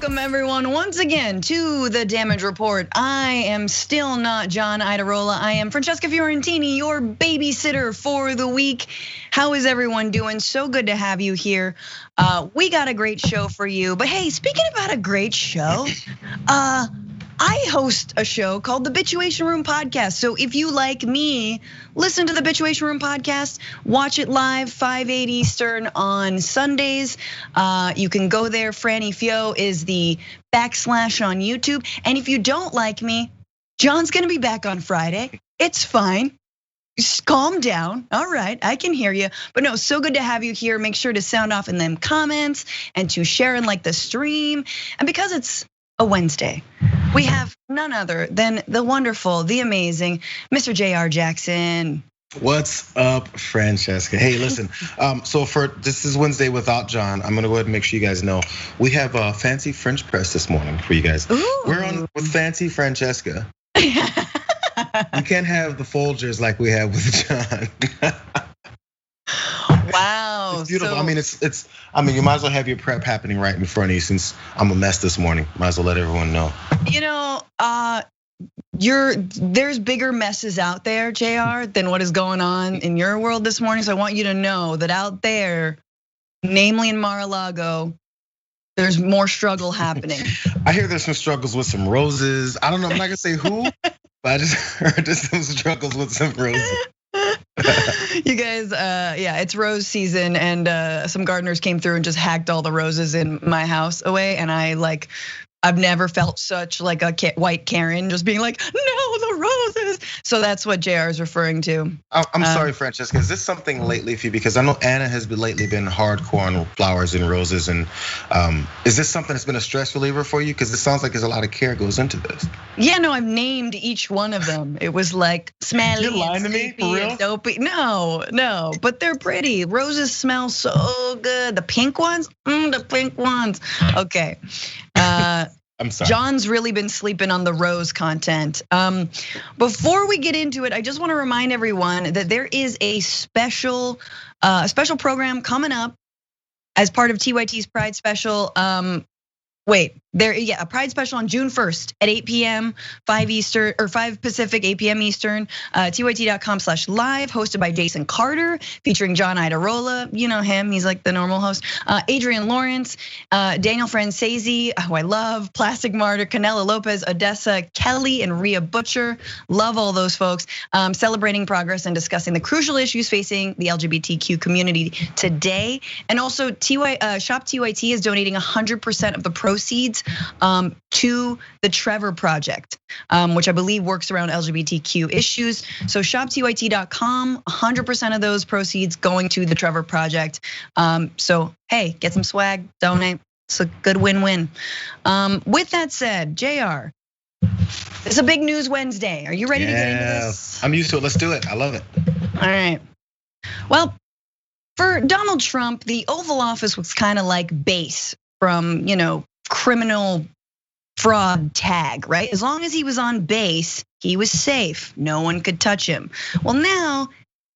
Welcome everyone once again to the Damage Report. I am still not John Idarola. I am Francesca Fiorentini, your babysitter for the week. How is everyone doing? So good to have you here. We got a great show for you. But hey, speaking about a great show, I host a show called the Bituation Room Podcast. So if you like me, listen to the Bituation Room Podcast, watch it live 5/8 Eastern on Sundays. You can go there. Franny Fio is the / on YouTube. And if you don't like me, John's gonna be back on Friday. It's fine. Just calm down. All right, I can hear you. But no, so good to have you here. Make sure to sound off in them comments and to share and like the stream. And because it's a Wednesday, we have none other than the wonderful, the amazing Mr. Jayar Jackson. What's up, Francesca? Hey, listen, so this is Wednesday without John. I'm gonna go ahead and make sure you guys know we have a fancy French press this morning for you guys. Ooh. We're on with fancy Francesca. You can't have the Folgers like we have with John. Wow, it's beautiful. I mean, you might as well have your prep happening right in front of you since I'm a mess this morning. Might as well let everyone know. You know, there's bigger messes out there, Jayar, than what is going on in your world this morning. So I want you to know that out there, namely in Mar-a-Lago, there's more struggle happening. I hear there's some struggles with some roses. I don't know, I'm not gonna say who, but I just heard there's some struggles with some roses. You guys, yeah, it's rose season, and some gardeners came through and just hacked all the roses in my house away, and I've never felt such like a white Karen just being like, no, the roses. So that's what JR is referring to. I'm sorry, Francesca. Is this something lately for you? Because I know Anna has lately been hardcore on flowers and roses. And is this something that's been a stress reliever for you? Because it sounds like there's a lot of care goes into this. Yeah, no, I've named each one of them. It was like smelly. You're lying to me, for real? Dopey. No, but they're pretty. Roses smell so good. The pink ones, the pink ones. Okay. I'm sorry. John's really been sleeping on the rose content. Before we get into it, I just want to remind everyone that there is a special program coming up as part of TYT's Pride Special. A Pride Special on June 1st at 8 PM, 5 Eastern or 5 Pacific, 8 PM Eastern. TYT.com/live, hosted by Jason Carter, featuring John Idarola. You know him; he's like the normal host. Adrian Lawrence, Daniel Francesi, who I love, Plastic Martyr, Canela Lopez, Odessa Kelly, and Rhea Butcher. Love all those folks. Celebrating progress and discussing the crucial issues facing the LGBTQ community today. And also, Shop TYT is donating 100% of the proceeds to the Trevor Project, which I believe works around LGBTQ issues. So shoptyt.com, 100% of those proceeds going to the Trevor Project. So hey, get some swag, donate. It's a good win-win. With that said, JR, it's a big news Wednesday. Are you ready to get into this? I'm used to it. Let's do it. I love it. All right. Well, for Donald Trump, the Oval Office was kind of like base from, criminal fraud tag, right? As long as he was on base, he was safe. No one could touch him. Well, now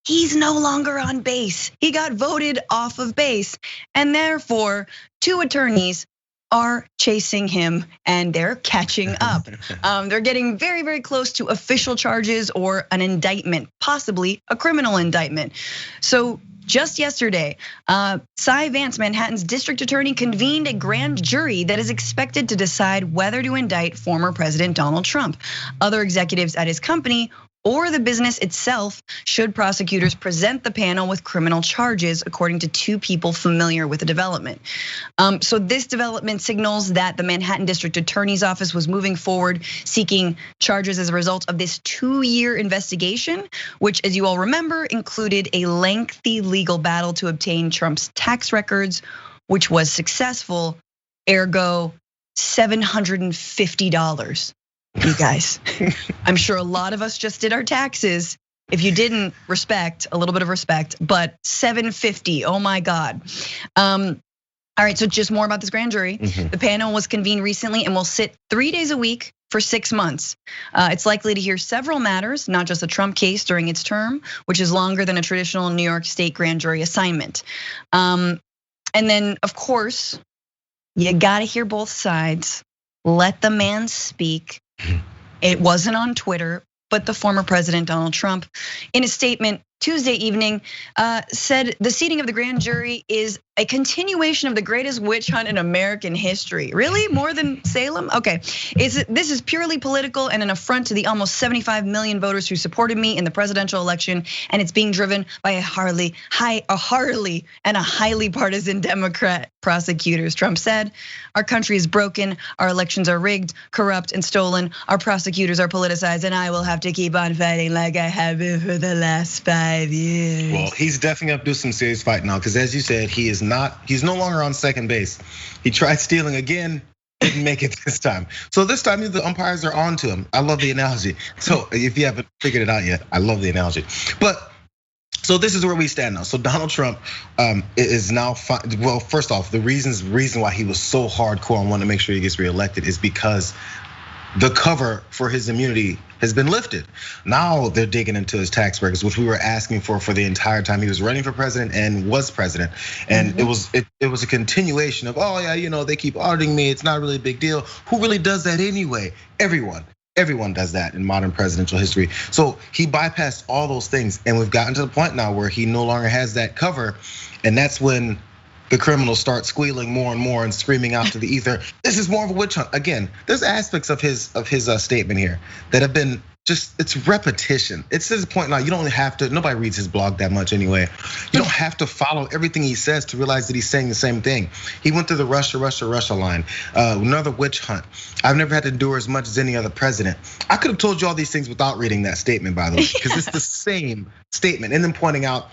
he's no longer on base. He got voted off of base, and therefore 2 attorneys are chasing him and they're catching up. They're getting very, very close to official charges or an indictment, possibly a criminal indictment. So just yesterday, Cy Vance, Manhattan's district attorney, convened a grand jury that is expected to decide whether to indict former President Donald Trump, other executives at his company, or the business itself, should prosecutors present the panel with criminal charges, according to 2 people familiar with the development. So this development signals that the Manhattan District Attorney's Office was moving forward, seeking charges as a result of this 2-year investigation, which, as you all remember, included a lengthy legal battle to obtain Trump's tax records, which was successful, ergo $750. You guys, I'm sure a lot of us just did our taxes. If you didn't, respect, a little bit of respect, but $750, oh my God. All right, so just more about this grand jury. The panel was convened recently and will sit 3 days a week for 6 months. It's likely to hear several matters, not just the Trump case during its term, which is longer than a traditional New York State grand jury assignment. And then, of course, You gotta hear both sides. Let the man speak. It wasn't on Twitter, but the former president, Donald Trump, in a statement Tuesday evening, said the seating of the grand jury is a continuation of the greatest witch hunt in American history. Really? More than Salem? Okay, this is purely political and an affront to the almost 75 million voters who supported me in the presidential election, and it's being driven by a highly partisan Democrat prosecutors. Trump said, our country is broken, our elections are rigged, corrupt, and stolen, our prosecutors are politicized, and I will have to keep on fighting like I have been for the last 5 years. Well, he's definitely up to some serious fight now, because as you said, he's no longer on second base. He tried stealing again, didn't make it this time. So this time the umpires are on to him. I love the analogy. So if you haven't figured it out yet, I love the analogy. But so this is where we stand now. So Donald Trump is now, well, first off, the reason why he was so hardcore and wanted to make sure he gets reelected is because the cover for his immunity has been lifted. Now they're digging into his tax records, which we were asking for the entire time he was running for president and was president. And it was a continuation of, oh yeah, they keep auditing me. It's not really a big deal. Who really does that anyway? Everyone does that in modern presidential history. So he bypassed all those things, and we've gotten to the point now where he no longer has that cover, and that's when the criminals start squealing more and more and screaming out to the ether, this is more of a witch hunt. Again, there's aspects of his statement here that have been it's repetition. It's to the point now you don't have to, nobody reads his blog that much anyway. You don't have to follow everything he says to realize that he's saying the same thing. He went through the Russia line, another witch hunt. I've never had to endure as much as any other president. I could have told you all these things without reading that statement, by the way, because it's the same statement. And then pointing out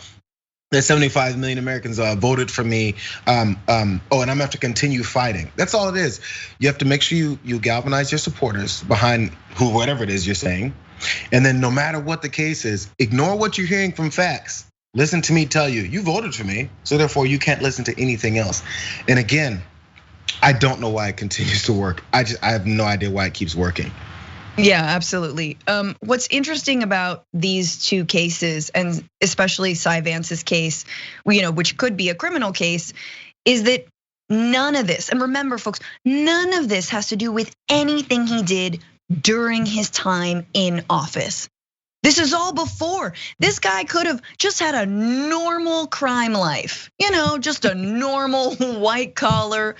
that 75 million Americans voted for me. And I'm gonna have to continue fighting. That's all it is. You have to make sure you galvanize your supporters behind whatever it is you're saying. And then no matter what the case is, ignore what you're hearing from facts. Listen to me tell you, you voted for me, so therefore you can't listen to anything else. And again, I don't know why it continues to work. I have no idea why it keeps working. Yeah, absolutely. What's interesting about these two cases, and especially Cy Vance's case, which could be a criminal case, is that none of this, and remember folks, none of this has to do with anything he did during his time in office. This is all before. This guy could have just had a normal crime life, just a normal white collar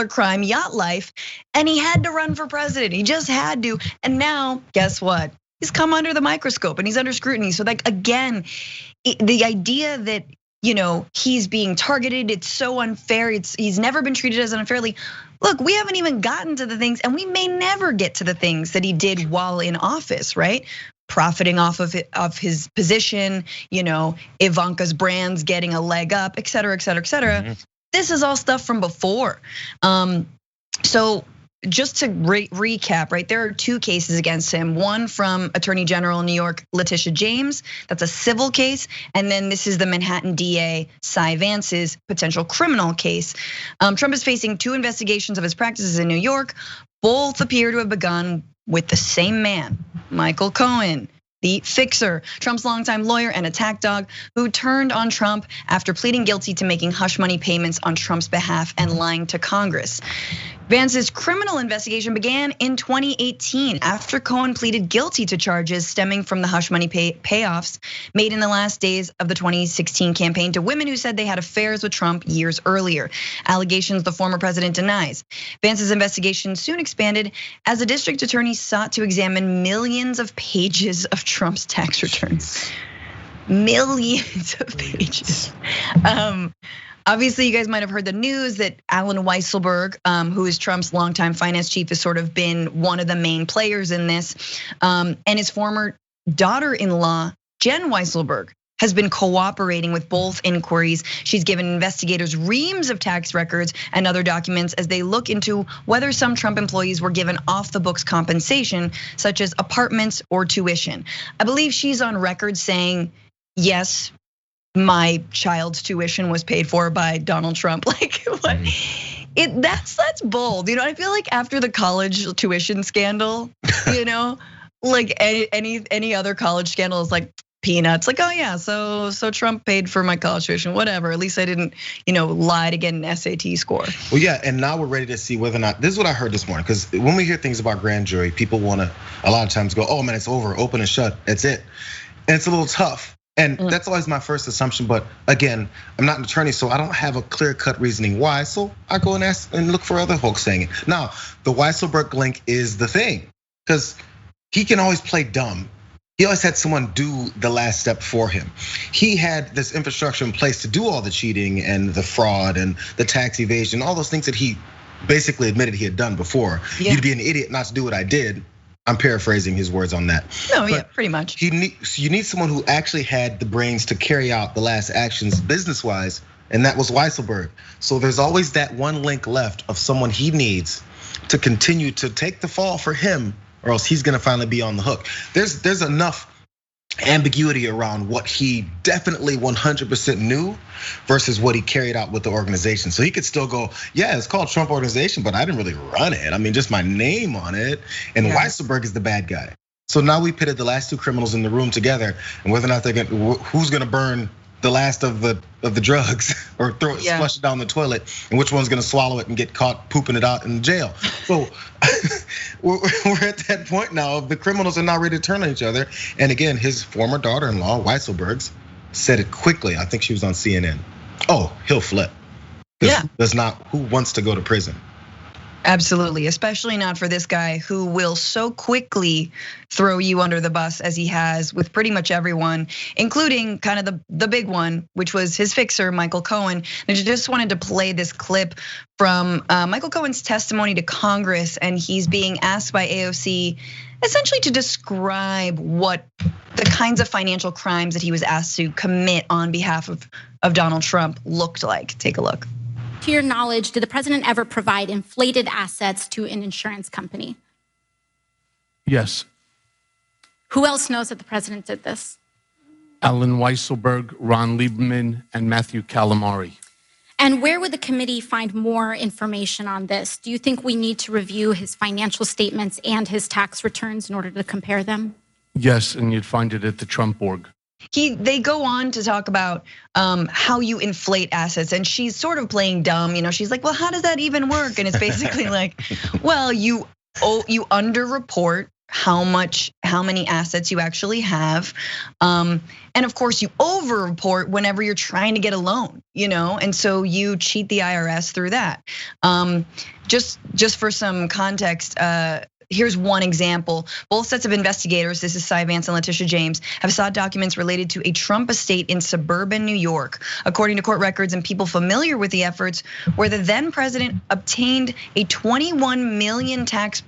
crime yacht life. And he had to run for president. He just had to. And now, guess what? He's come under the microscope and he's under scrutiny. So again, the idea that he's being targeted, it's so unfair. He's never been treated as unfairly. Look, we haven't even gotten to the things, and we may never get to the things that he did while in office, right? Profiting off of his position, Ivanka's brands getting a leg up, et cetera, et cetera, et cetera. Mm-hmm. This is all stuff from before. So just to recap, right? There are two cases against him. One from Attorney General in New York, Letitia James. That's a civil case. And then this is the Manhattan DA, Cy Vance's potential criminal case. Trump is facing two investigations of his practices in New York. Both appear to have begun with the same man, Michael Cohen, the fixer, Trump's longtime lawyer and attack dog, who turned on Trump after pleading guilty to making hush money payments on Trump's behalf and lying to Congress. Vance's criminal investigation began in 2018 after Cohen pleaded guilty to charges stemming from the hush money payoffs made in the last days of the 2016 campaign to women who said they had affairs with Trump years earlier. Allegations the former president denies. Vance's investigation soon expanded as the district attorney sought to examine millions of pages of Trump's tax returns. Millions of pages. Obviously, you guys might have heard the news that Alan Weisselberg, who is Trump's longtime finance chief, has sort of been one of the main players in this. And his former daughter-in-law, Jen Weisselberg, has been cooperating with both inquiries. She's given investigators reams of tax records and other documents as they look into whether some Trump employees were given off the books compensation, such as apartments or tuition. I believe she's on record saying, yes, my child's tuition was paid for by Donald Trump. Like what? That's bold. I feel like after the college tuition scandal, like any other college scandal is like peanuts. Like, oh yeah, so Trump paid for my college tuition, whatever. At least I didn't, lie to get an SAT score. Well, yeah, and now we're ready to see whether or not, this is what I heard this morning, because when we hear things about grand jury, people want to a lot of times go, oh man, it's over, open and shut, that's it. And it's a little tough. And that's always my first assumption, but again, I'm not an attorney, so I don't have a clear-cut reasoning why. So I go and ask and look for other folks saying it. Now, the Weisselberg link is the thing, because he can always play dumb. He always had someone do the last step for him. He had this infrastructure in place to do all the cheating and the fraud and the tax evasion, all those things that he basically admitted he had done before. Yeah. You'd be an idiot not to do what I did. I'm paraphrasing his words on that. No, yeah, pretty much. You need someone who actually had the brains to carry out the last actions business-wise, and that was Weisselberg. So there's always that one link left of someone he needs to continue to take the fall for him, or else he's gonna finally be on the hook. There's enough ambiguity around what he definitely 100% knew versus what he carried out with the organization. So he could still go, yeah, it's called Trump Organization, but I didn't really run it. I mean, just my name on it. And Weisselberg is the bad guy. So now we pitted the last two criminals in the room together, and whether or not who's gonna burn the last of the drugs or flush it down the toilet, and which one's gonna swallow it and get caught pooping it out in jail. So we're at that point now of the criminals are now ready to turn on each other. And again, his former daughter-in-law, Weisselberg's, said it quickly. I think she was on CNN. Oh, he'll flip. Yeah. There's not, who wants to go to prison? Absolutely, especially not for this guy who will so quickly throw you under the bus as he has with pretty much everyone, including kind of the big one, which was his fixer, Michael Cohen. And I just wanted to play this clip from Michael Cohen's testimony to Congress, and he's being asked by AOC essentially to describe what the kinds of financial crimes that he was asked to commit on behalf of Donald Trump looked like. Take a look. To your knowledge, did the president ever provide inflated assets to an insurance company? Yes. Who else knows that the president did this? Alan Weisselberg, Ron Lieberman, and Matthew Calamari. And where would the committee find more information on this? Do you think we need to review his financial statements and his tax returns in order to compare them? Yes, and you'd find it at the Trump org. They go on to talk about how you inflate assets, and she's sort of playing dumb. She's like, well, how does that even work? And it's basically like, well, you underreport how many assets you actually have, and of course you overreport whenever you're trying to get a loan, and so you cheat the IRS through that. Just for some context. Here's one example. Both sets of investigators, this is Cy Vance and Letitia James, have sought documents related to a Trump estate in suburban New York. According to court records and people familiar with the efforts, where the then president obtained a $21 million tax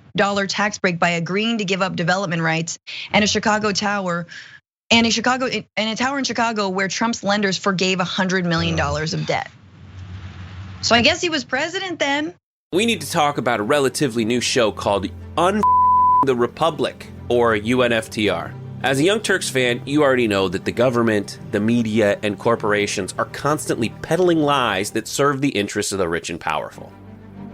break by agreeing to give up development rights and a tower in Chicago where Trump's lenders forgave $100 million of debt. So I guess he was president then. We need to talk about a relatively new show called the Republic, or UNFTR. As a Young Turks fan, you already know that the government, the media, and corporations are constantly peddling lies that serve the interests of the rich and powerful.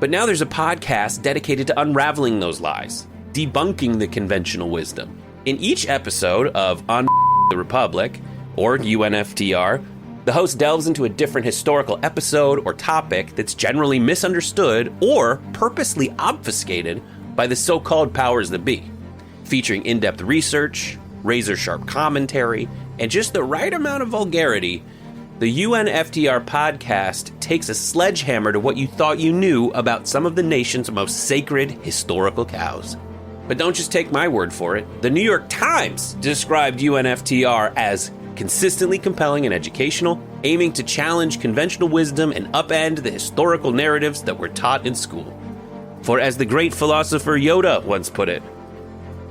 But now there's a podcast dedicated to unraveling those lies, debunking the conventional wisdom. In each episode of the Republic, or UNFTR, the host delves into a different historical episode or topic that's generally misunderstood or purposely obfuscated by the so-called powers that be, featuring in-depth research, razor-sharp commentary, and just the right amount of vulgarity. The UNFTR podcast takes a sledgehammer to what you thought you knew about some of the nation's most sacred historical cows. But don't just take my word for it. The New York Times described UNFTR as consistently compelling and educational, aiming to challenge conventional wisdom and upend the historical narratives that were taught in school. For as the great philosopher Yoda once put it,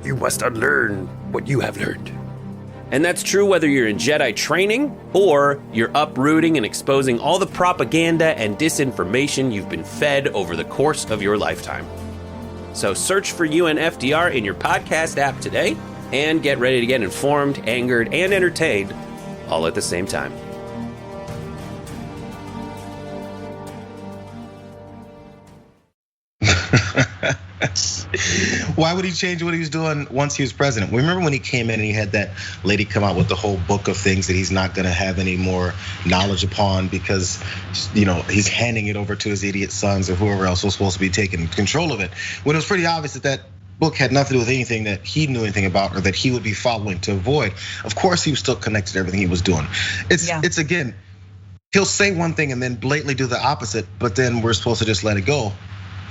you must unlearn what you have learned. And that's true whether you're in Jedi training or you're uprooting and exposing all the propaganda and disinformation you've been fed over the course of your lifetime. So search for UNFTR in your podcast app today and get ready to get informed, angered, and entertained all at the same time. Why would he change what he was doing once he was president? Remember when he came in and he had that lady come out with the whole book of things that he's not gonna have any more knowledge upon because he's handing it over to his idiot sons or whoever else was supposed to be taking control of it. When it was pretty obvious that book had nothing to do with anything that he knew anything about or that he would be following to avoid. Of course, he was still connected to everything he was doing. It's again, he'll say one thing and then blatantly do the opposite, but then we're supposed to just let it go.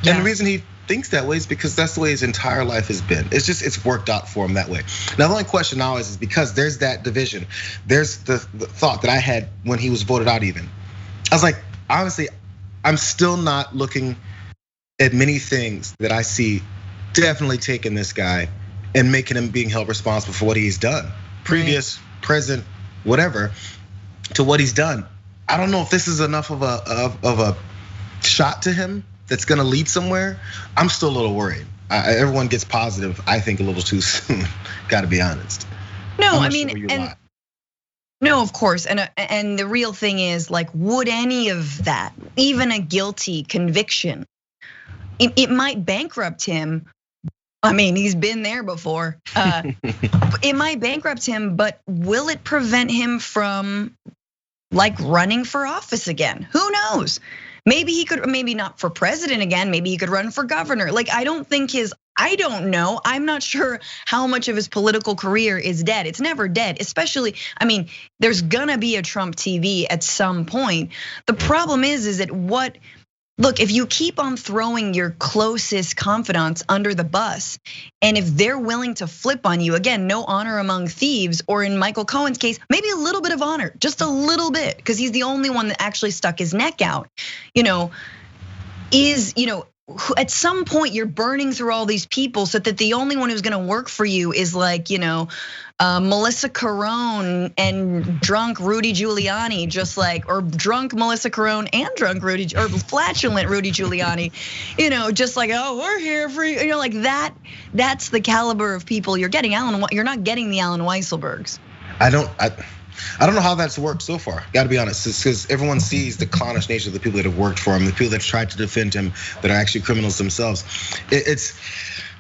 Yeah. And the reason he thinks that way is because that's the way his entire life has been. It's worked out for him that way. Now the only question now is because there's that division. There's the thought that I had when he was voted out even. I was like, honestly, I'm still not looking at many things that I see definitely taking this guy and making him being held responsible for what he's done. Previous, present, whatever, to what he's done. I don't know if this is enough of a shot to him that's gonna lead somewhere. I'm still a little worried. Everyone gets positive, I think, a little too soon. Gotta be honest. No, I mean, no, of course, and the real thing is, like, would any of that, even a guilty conviction, it might bankrupt him. I mean, he's been there before. It might bankrupt him, but will it prevent him from like running for office again? Who knows? Maybe he could, maybe not for president again, maybe he could run for governor. Like, I don't know. I'm not sure how much of his political career is dead. It's never dead, especially, I mean, there's gonna be a Trump TV at some point. The problem is that look, if you keep on throwing your closest confidants under the bus, and if they're willing to flip on you, again, no honor among thieves, or in Michael Cohen's case, maybe a little bit of honor, just a little bit, because he's the only one that actually stuck his neck out, at some point you're burning through all these people so that the only one who's gonna work for you is like, Melissa Carone and drunk Rudy Giuliani, just like, or drunk Melissa Carone and drunk Rudy, or flatulent Rudy Giuliani, just like, oh, we're here for you, like that. That's the caliber of people you're getting. You're not getting the Alan Weisselbergs. I don't know how that's worked so far. Got to be honest, because everyone sees the clownish nature of the people that have worked for him, the people that tried to defend him, that are actually criminals themselves. It's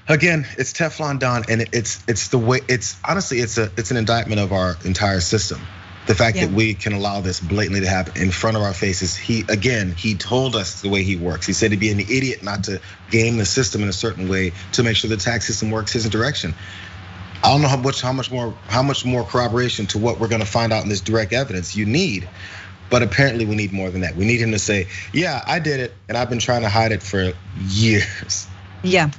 Teflon Don, and it's the way. It's honestly, it's an indictment of our entire system. The fact that we can allow this blatantly to happen in front of our faces. He told us the way he works. He said to be an idiot not to game the system in a certain way to make sure the tax system works his direction. I don't know how much more corroboration to what we're gonna find out in this direct evidence you need, but apparently we need more than that. We need him to say, yeah, I did it, and I've been trying to hide it for years. Yeah.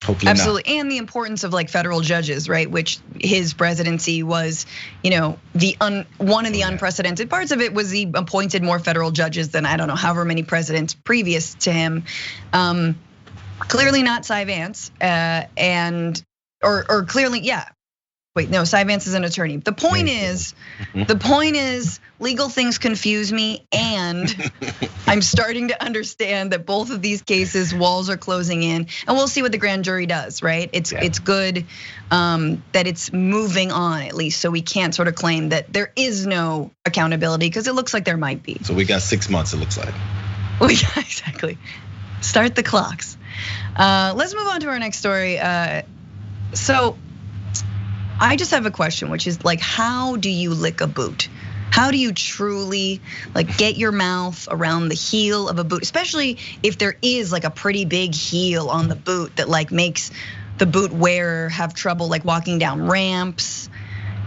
Hopefully absolutely, not. and the importance of like federal judges, right? Which his presidency was, one of the unprecedented parts of it was he appointed more federal judges than, I don't know, however many presidents previous to him. Clearly not Cy Vance, or clearly, yeah. Wait, no, Cy Vance is an attorney. The point is, legal things confuse me, and I'm starting to understand that both of these cases, walls are closing in, and we'll see what the grand jury does, right? It's good that it's moving on at least, so we can't sort of claim that there is no accountability, because it looks like there might be. So we got 6 months, it looks like. Exactly. Start the clocks. Let's move on to our next story. So I just have a question, which is like, how do you lick a boot? How do you truly like get your mouth around the heel of a boot, especially if there is like a pretty big heel on the boot that like makes the boot wearer have trouble like walking down ramps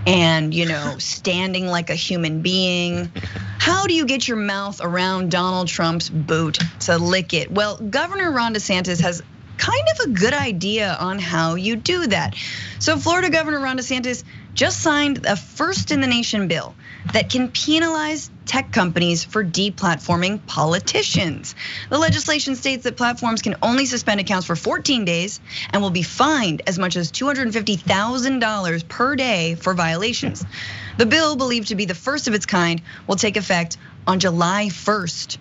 and standing like a human being. How do you get your mouth around Donald Trump's boot to lick it? Well, Governor Ron DeSantis has kind of a good idea on how you do that. So Florida Governor Ron DeSantis just signed a first in the nation bill that can penalize tech companies for deplatforming politicians. The legislation states that platforms can only suspend accounts for 14 days and will be fined as much as $250,000 per day for violations. The bill, believed to be the first of its kind, will take effect on July 1st.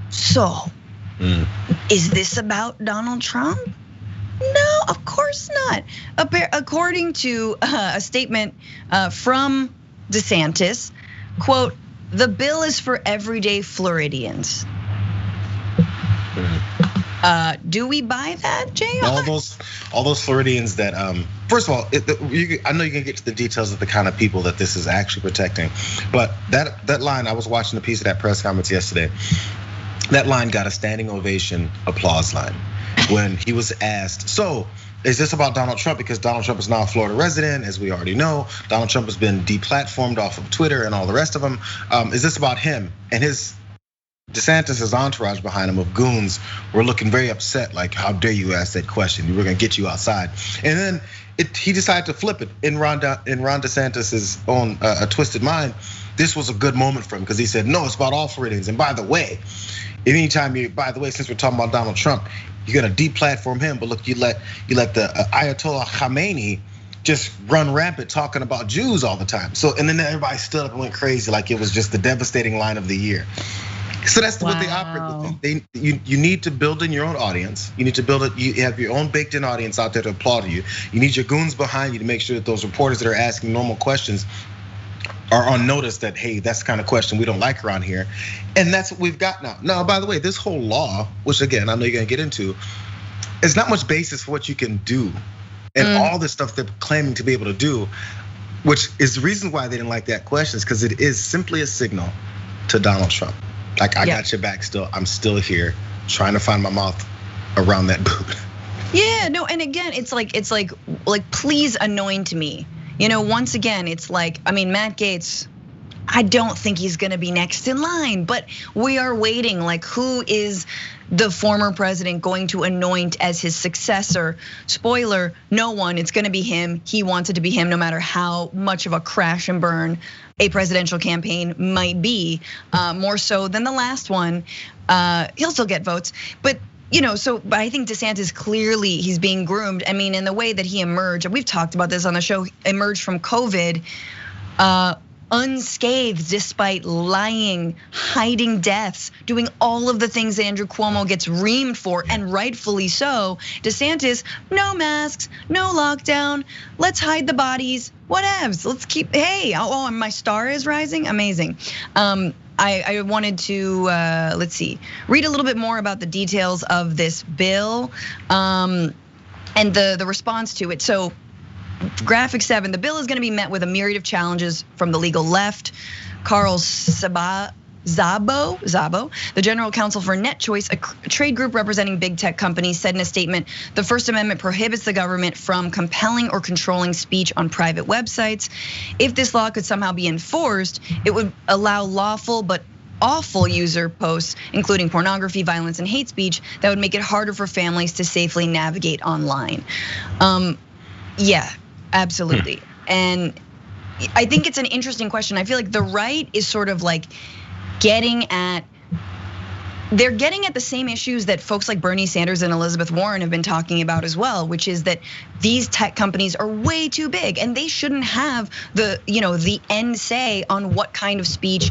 So, is this about Donald Trump? No, of course not. According to a statement from DeSantis, quote, "The bill is for everyday Floridians." Do we buy that, Jayar? All those Floridians that, first of all, I know you can get to the details of the kind of people that this is actually protecting, but that line, I was watching a piece of that press conference yesterday. That line got a standing ovation applause line when he was asked, so is this about Donald Trump? Because Donald Trump is now a Florida resident, as we already know. Donald Trump has been deplatformed off of Twitter and all the rest of them. Is this about him? And DeSantis' entourage behind him of goons were looking very upset, like, how dare you ask that question? We're gonna get you outside. And then he decided to flip it in Ron DeSantis' own twisted mind. This was a good moment for him because he said, no, it's about all Floridians. And by the way, since we're talking about Donald Trump, you're gonna deplatform him, but look, you let the Ayatollah Khamenei just run rampant talking about Jews all the time. So, and then everybody stood up and went crazy like it was just the devastating line of the year. So that's what they operate with. You need to build in your own audience. You need to build it. You have your own baked-in audience out there to applaud you. You need your goons behind you to make sure that those reporters that are asking normal questions are on notice that, hey, that's the kind of question we don't like around here. And that's what we've got now. Now, by the way, this whole law, which again, I know you're gonna get into, is not much basis for what you can do. And all this stuff they're claiming to be able to do, which is the reason why they didn't like that question, is because it is simply a signal to Donald Trump. Like, I got your back still. I'm still here trying to find my mouth around that boot. Yeah, no, and again, it's like please anoint me. Once again, it's like, I mean, Matt Gaetz, I don't think he's gonna be next in line, but we are waiting, like, who is the former president going to anoint as his successor? Spoiler, no one, it's gonna be him. He wants it to be him no matter how much of a crash and burn a presidential campaign might be, more so than the last one. He'll still get votes, but but I think DeSantis clearly he's being groomed. I mean, in the way that he emerged, and we've talked about this on the show, emerged from COVID unscathed despite lying, hiding deaths, doing all of the things Andrew Cuomo gets reamed for, and rightfully so. DeSantis, no masks, no lockdown, let's hide the bodies, whatevs, let's keep, hey, oh, and my star is rising, amazing. I wanted to, let's see, read a little bit more about the details of this bill and the response to it. So, Graphic 7, the bill is gonna be met with a myriad of challenges from the legal left. Carl Szabo, the general counsel for NetChoice, a trade group representing big tech companies, said in a statement, the First Amendment prohibits the government from compelling or controlling speech on private websites. If this law could somehow be enforced, it would allow lawful but awful user posts, including pornography, violence, and hate speech, that would make it harder for families to safely navigate online. Yeah, absolutely. And I think it's an interesting question. I feel like the right is sort of like they're getting at the same issues that folks like Bernie Sanders and Elizabeth Warren have been talking about as well, which is that these tech companies are way too big and they shouldn't have the end say on what kind of speech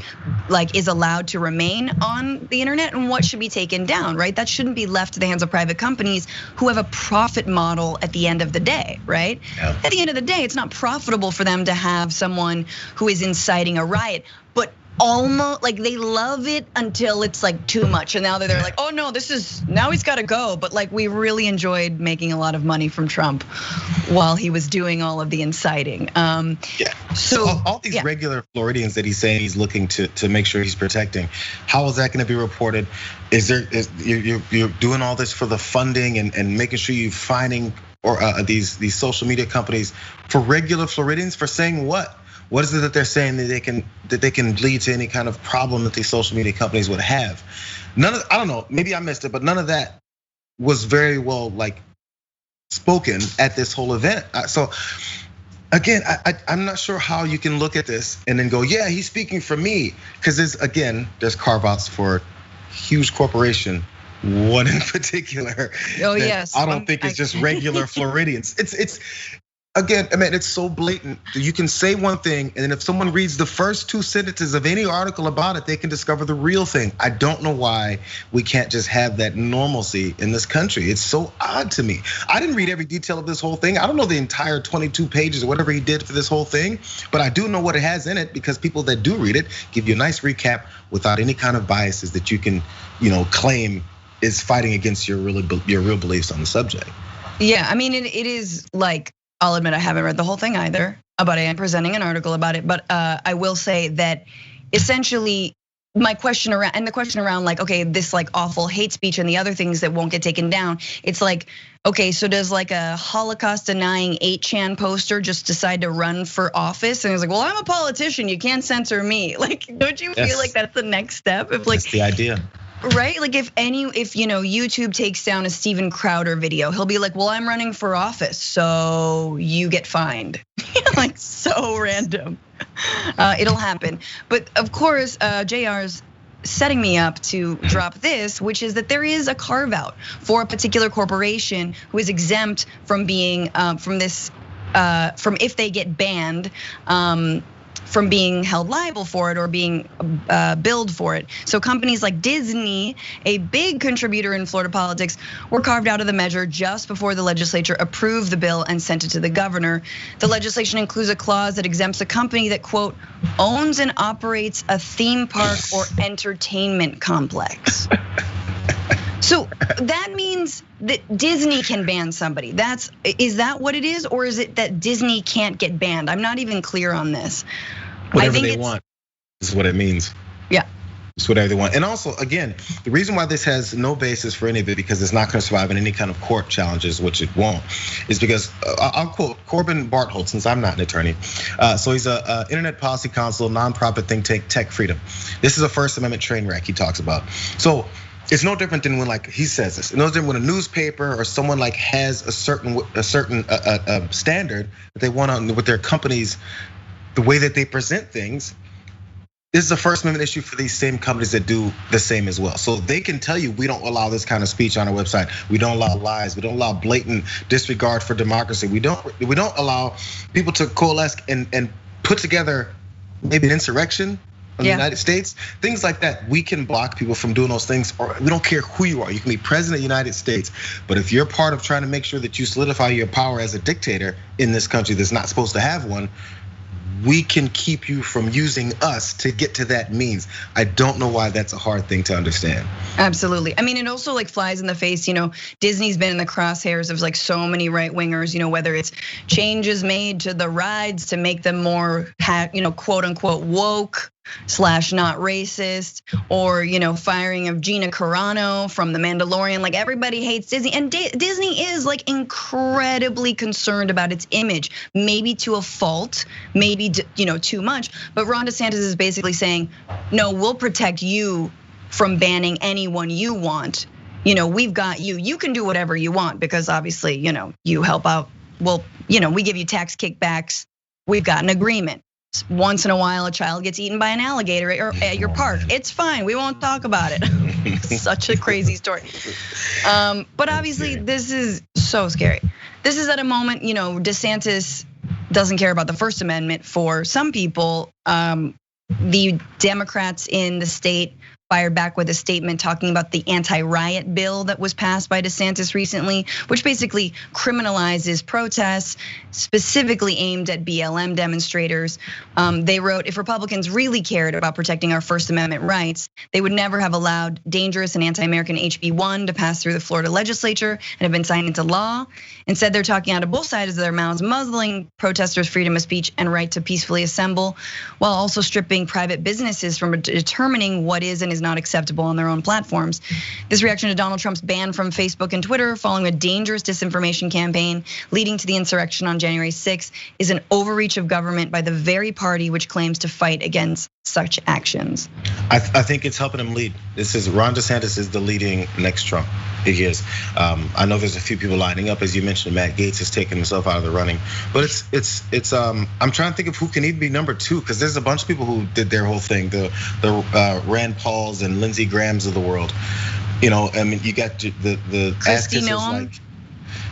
like is allowed to remain on the internet and what should be taken down, right? That shouldn't be left to the hands of private companies who have a profit model at the end of the day, right? Yeah. At the end of the day, it's not profitable for them to have someone who is inciting a riot, but almost like they love it until it's like too much, and now they're like, oh no, now he's got to go. But like, we really enjoyed making a lot of money from Trump while he was doing all of the inciting. Yeah. So all these regular Floridians that he's saying he's looking to make sure he's protecting, how is that going to be reported? You're doing all this for the funding and making sure you're finding these social media companies for regular Floridians for saying what? What is it that they're saying that they can lead to any kind of problem that these social media companies would have? I don't know, maybe I missed it, but none of that was very well like spoken at this whole event. So again, I'm not sure how you can look at this and then go, yeah, he's speaking for me, because there's carve-outs for huge corporation. One in particular. Oh yes. I don't think it's just regular Floridians. It's. Again, I mean, it's so blatant. You can say one thing, and then if someone reads the first 2 sentences of any article about it, they can discover the real thing. I don't know why we can't just have that normalcy in this country. It's so odd to me. I didn't read every detail of this whole thing. I don't know the entire 22 pages or whatever he did for this whole thing, but I do know what it has in it because people that do read it give you a nice recap without any kind of biases that you can, claim is fighting against your real beliefs on the subject. Yeah, I mean, it is like, I'll admit I haven't read the whole thing either, but I am presenting an article about it. But I will say that essentially my question around like, okay, this like awful hate speech and the other things that won't get taken down. It's like, okay, so does like a Holocaust denying 8chan poster just decide to run for office? And he's like, well, I'm a politician, you can't censor me. Like, don't you feel like that's the next step? If like, that's the idea. Right, like if YouTube takes down a Steven Crowder video, he'll be like, well, I'm running for office, so you get fined. Like, so random. It'll happen. But of course, Jayar's setting me up to drop this, which is that there is a carve out for a particular corporation who is exempt from being from if they get banned, from being held liable for it or being billed for it. So companies like Disney, a big contributor in Florida politics, were carved out of the measure just before the legislature approved the bill and sent it to the governor. The legislation includes a clause that exempts a company that, quote, owns and operates a theme park or entertainment complex. So that means that Disney can ban somebody. Is that what it is? Or is it that Disney can't get banned? I'm not even clear on this. Whatever they want is what it means. Yeah. It's whatever they want. And also, again, the reason why this has no basis for any of it, because it's not gonna survive in any kind of court challenges, which it won't, is because, I'll quote Corbin Barthold, since I'm not an attorney. So he's a internet policy counsel, nonprofit think tank, Tech Freedom. This is a First Amendment train wreck he talks about. So it's no different than when, like he says this, it's no different when a newspaper or someone like has a certain standard that they want on with their companies, the way that they present things. This is a First Amendment issue for these same companies that do the same as well. So they can tell you, we don't allow this kind of speech on our website. We don't allow lies. We don't allow blatant disregard for democracy. We don't allow people to coalesce and put together maybe an insurrection in the United States, things like that. We can block people from doing those things, or we don't care who you are. You can be president of the United States, but if you're part of trying to make sure that you solidify your power as a dictator in this country that's not supposed to have one, we can keep you from using us to get to that means. I don't know why that's a hard thing to understand. Absolutely. I mean, it also like flies in the face, Disney's been in the crosshairs of like so many right wingers, whether it's changes made to the rides to make them more, quote unquote woke / not racist, or firing of Gina Carano from The Mandalorian. Like everybody hates Disney, and Disney is like incredibly concerned about its image, maybe to a fault, maybe too much. But Ron DeSantis is basically saying, no, we'll protect you from banning anyone you want. We've got you. You can do whatever you want because obviously, you help out. Well, we give you tax kickbacks. We've got an agreement. Once in a while, a child gets eaten by an alligator at your park. It's fine. We won't talk about it. Such a crazy story. But obviously, this is so scary. This is at a moment, DeSantis doesn't care about the First Amendment. For some people, the Democrats in the state fired back with a statement talking about the anti-riot bill that was passed by DeSantis recently, which basically criminalizes protests specifically aimed at BLM demonstrators. They wrote, if Republicans really cared about protecting our First Amendment rights, they would never have allowed dangerous and anti-American HB1 to pass through the Florida legislature and have been signed into law. Instead, they're talking out of both sides of their mouths, muzzling protesters' freedom of speech and right to peacefully assemble, while also stripping private businesses from determining what is and is not acceptable on their own platforms. This reaction to Donald Trump's ban from Facebook and Twitter following a dangerous disinformation campaign leading to the insurrection on January 6th is an overreach of government by the very party which claims to fight against such actions. I think it's helping him lead. This is Ron DeSantis is the leading next Trump. He is. I know there's a few people lining up, as you mentioned. Matt Gaetz has taken himself out of the running, but it's. I'm trying to think of who can even be number two, because there's a bunch of people who did their whole thing. The Rand Pauls and Lindsey Grahams of the world. I mean, you got the Kristi Noem.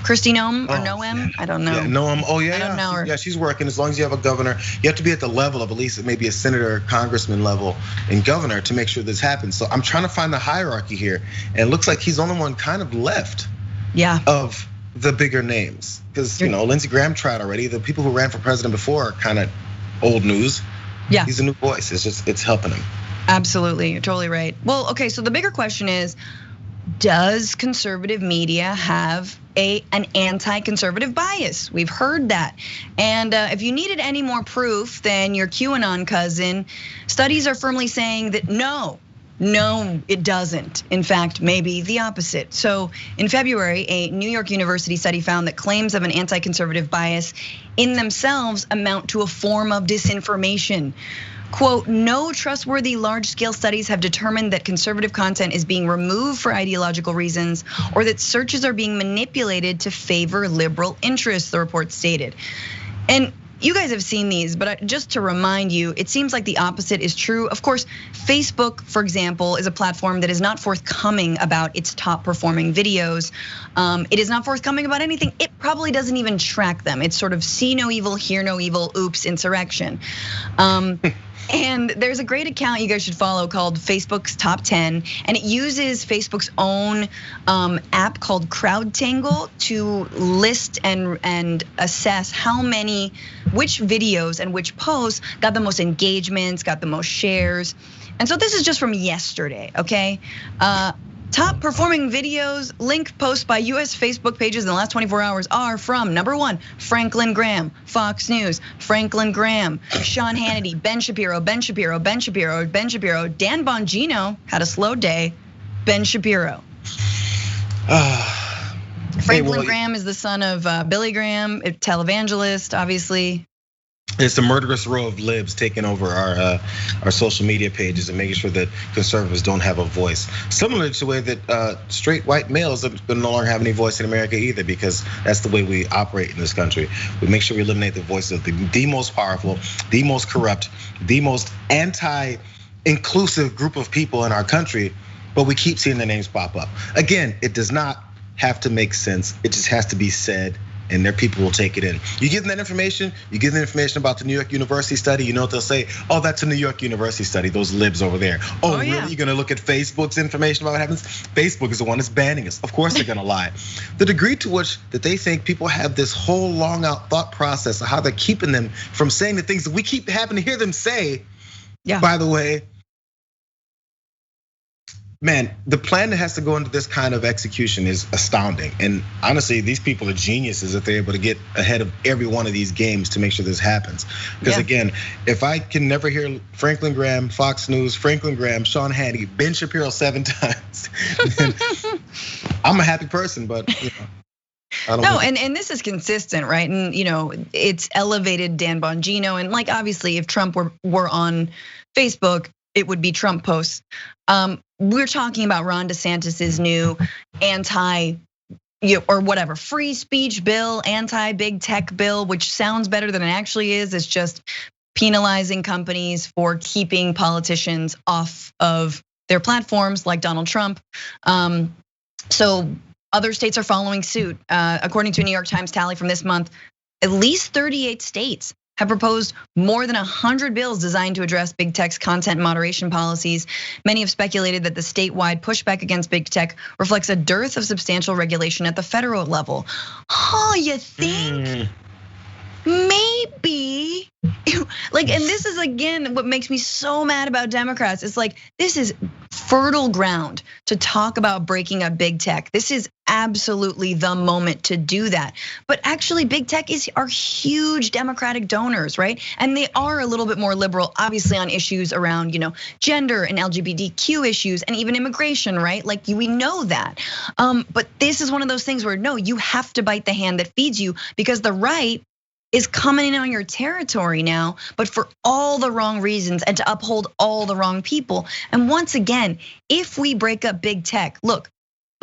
Kristi Noem or Noem, I don't know. Yeah, Noem, I don't know her. Yeah, she's working. As long as you have a governor, you have to be at the level of at least maybe a senator, congressman level, and governor to make sure this happens. So I'm trying to find the hierarchy here, and it looks like he's the only one kind of left. Yeah. Of the bigger names, because Lindsey Graham tried already. The people who ran for president before are kind of old news. Yeah. He's a new voice. It's helping him. Absolutely, you're totally right. Well, okay, so the bigger question is, does conservative media have an anti-conservative bias? We've heard that. And if you needed any more proof than your QAnon cousin, studies are firmly saying that no, it doesn't. In fact, maybe the opposite. So in February, a New York University study found that claims of an anti-conservative bias in themselves amount to a form of disinformation. Quote, no trustworthy large-scale studies have determined that conservative content is being removed for ideological reasons or that searches are being manipulated to favor liberal interests, the report stated. And you guys have seen these, but just to remind you, it seems like the opposite is true. Of course, Facebook, for example, is a platform that is not forthcoming about its top performing videos. It is not forthcoming about anything. It probably doesn't even track them. It's sort of see no evil, hear no evil, oops, insurrection. And there's a great account you guys should follow called Facebook's Top 10, and it uses Facebook's own app called CrowdTangle to list and assess which videos and which posts got the most engagements, got the most shares. And so this is just from yesterday, okay? Top performing videos, link posts by US Facebook pages in the last 24 hours are from number 1, Franklin Graham, Fox News, Franklin Graham, Sean Hannity, Ben Shapiro, Dan Bongino had a slow day, Ben Shapiro. Franklin Graham is the son of Billy Graham, a televangelist, obviously. It's a murderous row of libs taking over our social media pages and making sure that conservatives don't have a voice. Similar to the way that straight white males no longer have any voice in America either, because that's the way we operate in this country. We make sure we eliminate the voice of the most powerful, the most corrupt, the most anti-inclusive group of people in our country, but we keep seeing their names pop up. Again, it does not have to make sense. It just has to be said. And their people will take it in. You give them that information, you give them information about the New York University study, you know what they'll say? Oh, that's a New York University study, those libs over there. Oh, really? You're gonna look at Facebook's information about what happens? Facebook is the one that's banning us. Of course they're gonna lie. The degree to which that they think people have this whole long out thought process of how they're keeping them from saying the things that we keep having to hear them say. Yeah. By the way, man, the plan that has to go into this kind of execution is astounding. And honestly, these people are geniuses if they're able to get ahead of every one of these games to make sure this happens. Because again, if I can never hear Franklin Graham, Fox News, Franklin Graham, Sean Hannity, Ben Shapiro 7 times, then I'm a happy person, but I don't know. And this is consistent, right? And it's elevated Dan Bongino, and like obviously if Trump were on Facebook, it would be Trump posts. We're talking about Ron DeSantis's new free speech bill, anti-big tech bill, which sounds better than it actually is. It's just penalizing companies for keeping politicians off of their platforms like Donald Trump. So other states are following suit. According to a New York Times tally from this month, at least 38 states have proposed more than 100 bills designed to address big tech's content moderation policies. Many have speculated that the statewide pushback against big tech reflects a dearth of substantial regulation at the federal level. Oh, you think? Maybe. And this is again what makes me so mad about Democrats. It's like this is fertile ground to talk about breaking up big tech. This is absolutely the moment to do that. But actually, big tech are huge Democratic donors, right? And they are a little bit more liberal, obviously, on issues around gender and LGBTQ issues and even immigration, right? Like we know that. But this is one of those things where no, you have to bite the hand that feeds you, because the right is coming in on your territory now, but for all the wrong reasons and to uphold all the wrong people. And once again, if we break up big tech, look,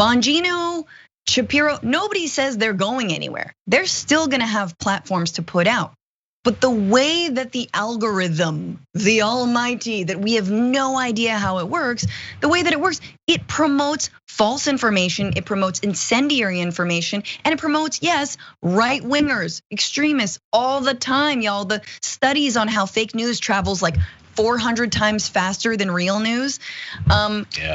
Bongino, Shapiro, nobody says they're going anywhere. They're still gonna have platforms to put out. But the way that the algorithm, the almighty, that we have no idea how it works, the way that it works, it promotes false information, it promotes incendiary information, and it promotes, yes, right wingers, extremists all the time, y'all. The studies on how fake news travels like 400 times faster than real news.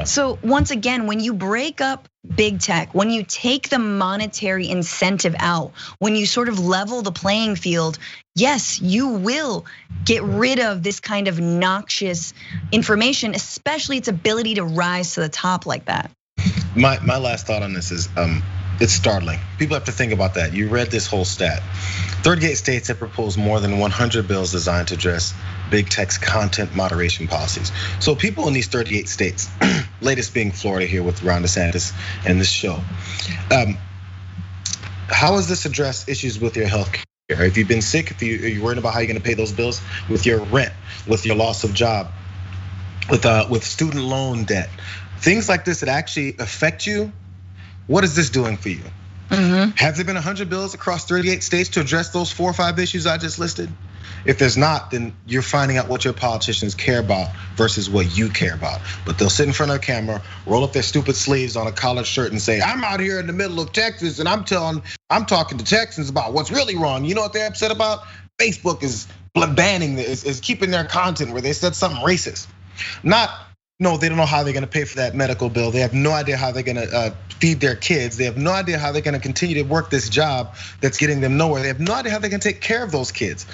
So once again, when you break up big tech, when you take the monetary incentive out, when you sort of level the playing field, yes, you will get rid of this kind of noxious information, especially its ability to rise to the top like that. My last thought on this is it's startling. People have to think about that. You read this whole stat. 38 states have proposed more than 100 bills designed to address big tech's content moderation policies. So people in these 38 states, latest being Florida here with Ron DeSantis and this show. How does this address issues with your health care? If you've been sick, if you're worried about how you're gonna pay those bills, with your rent, with your loss of job, with student loan debt, things like this that actually affect you, what is this doing for you? Have there been 100 bills across 38 states to address those 4 or 5 issues I just listed? If there's not, then you're finding out what your politicians care about versus what you care about. But they'll sit in front of a camera, roll up their stupid sleeves on a collared shirt and say, I'm out here in the middle of Texas and I'm talking to Texans about what's really wrong. You know what they're upset about? Facebook is banning, is keeping their content where they said something racist. No, they don't know how they're gonna pay for that medical bill. They have no idea how they're gonna feed their kids. They have no idea how they're gonna continue to work this job that's getting them nowhere. They have no idea how they can take care of those kids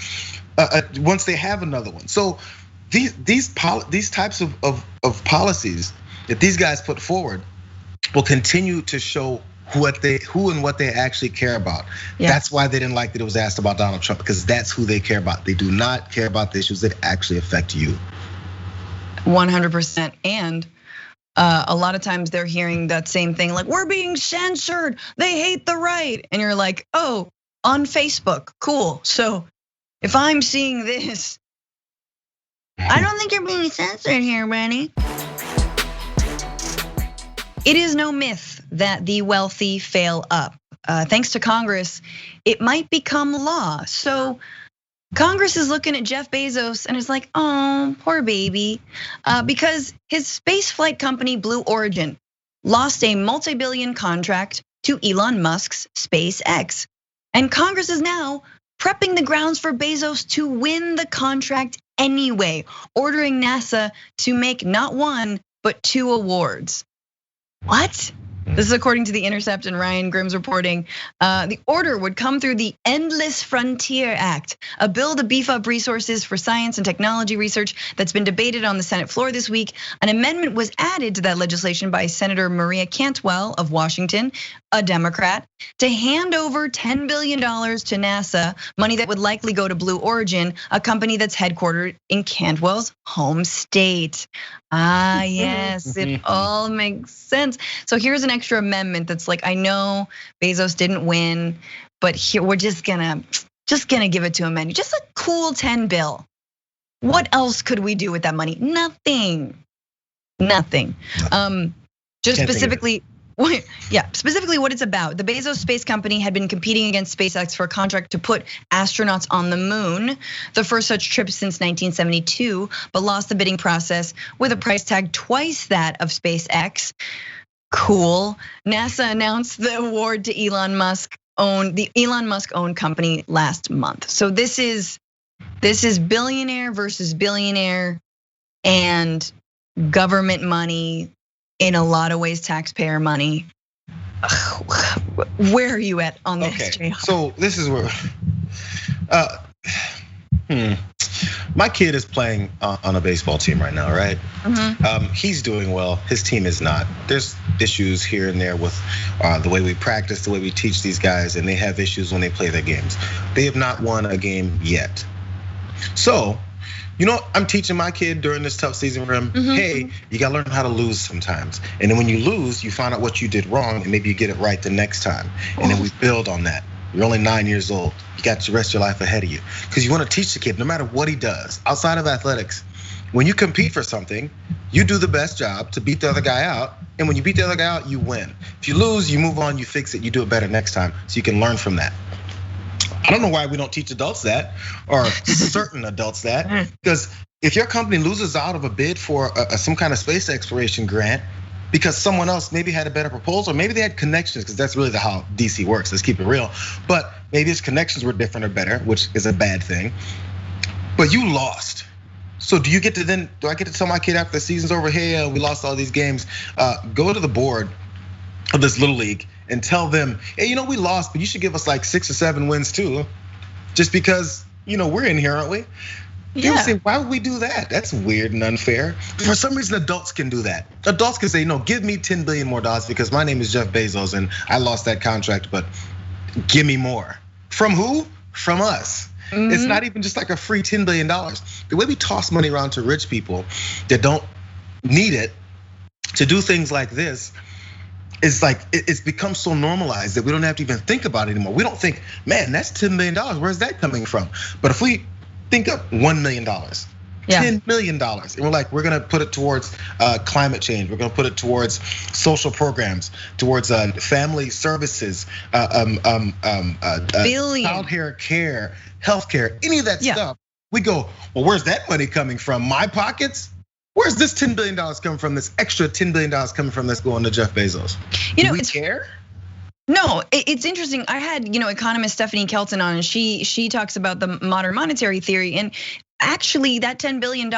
once they have another one. So these types of policies that these guys put forward will continue to show who and what they actually care about. Yeah. That's why they didn't like that it was asked about Donald Trump, because that's who they care about. They do not care about the issues that actually affect you. 100%. And a lot of times they're hearing that same thing, like, we're being censored, they hate the right. And you're like, oh, on Facebook, cool. So if I'm seeing this, I don't think you're being censored here, Brandy. It is no myth that the wealthy fail up. Thanks to Congress, it might become law. So Congress is looking at Jeff Bezos and is like, oh, poor baby. Because his space flight company, Blue Origin, lost a multi-billion contract to Elon Musk's SpaceX. And Congress is now prepping the grounds for Bezos to win the contract anyway, ordering NASA to make not 1, but 2 awards. What? This is according to The Intercept and Ryan Grimm's reporting. The order would come through the Endless Frontier Act, a bill to beef up resources for science and technology research that's been debated on the Senate floor this week. An amendment was added to that legislation by Senator Maria Cantwell of Washington, a Democrat, to hand over $10 billion to NASA, money that would likely go to Blue Origin, a company that's headquartered in Cantwell's home state. Yes, it all makes sense. So here's an extra amendment that's like, I know Bezos didn't win, but here we're just gonna give it to him, and just a cool 10 bill. What else could we do with that money? Nothing. Just specifically. Yeah, specifically what it's about. The Bezos space company had been competing against SpaceX for a contract to put astronauts on the moon, the first such trip since 1972, but lost the bidding process with a price tag twice that of SpaceX. Cool. NASA announced the award to Elon Musk owned company last month. So this is billionaire versus billionaire and government money. In a lot of ways, taxpayer money. Where are you at on this, Jayar? So this is where, my kid is playing on a baseball team right now, right? He's doing well, his team is not. There's issues here and there with the way we practice, the way we teach these guys, and they have issues when they play their games. They have not won a game yet. So, you know, I'm teaching my kid during this tough season for him, hey, you gotta learn how to lose sometimes. And then when you lose, you find out what you did wrong and maybe you get it right the next time. And then we build on that. You're only 9 years old. You got the rest of your life ahead of you. Because you wanna teach the kid, no matter what he does, outside of athletics, when you compete for something, you do the best job to beat the other guy out. And when you beat the other guy out, you win. If you lose, you move on, you fix it, you do it better next time. So you can learn from that. I don't know why we don't teach adults that, or certain adults that, because if your company loses out of a bid for some kind of space exploration grant because someone else maybe had a better proposal, maybe they had connections, because that's really how DC works, let's keep it real. But maybe his connections were different or better, which is a bad thing. But you lost. So do I get to tell my kid after the season's over, hey, we lost all these games, go to the board of this little league and tell them, hey, you know, we lost, but you should give us like 6 or 7 wins too, just because, you know, we're in here, aren't we? People Yeah. say, why would we do that? That's weird and unfair. For some reason, adults can do that. Adults can say, no, give me $10 billion more because my name is Jeff Bezos and I lost that contract, but give me more. From who? From us. It's not even just like a free $10 billion. The way we toss money around to rich people that don't need it to do things like this is like, it's become so normalized that we don't have to even think about it anymore. We don't think, man, that's $10 million. Where's that coming from? But if we think of $1 million, $10 million, and we're like, we're gonna put it towards climate change. We're gonna put it towards social programs, towards family services, childcare care, healthcare, any of that stuff. We go, well, where's that money coming from? My pockets? Where's this $10 billion coming from? This extra $10 billion coming from that's going to Jeff Bezos? You know, do we care? No, it's interesting. I had, economist Stephanie Kelton on, and she talks about the modern monetary theory, and actually that $10 billion,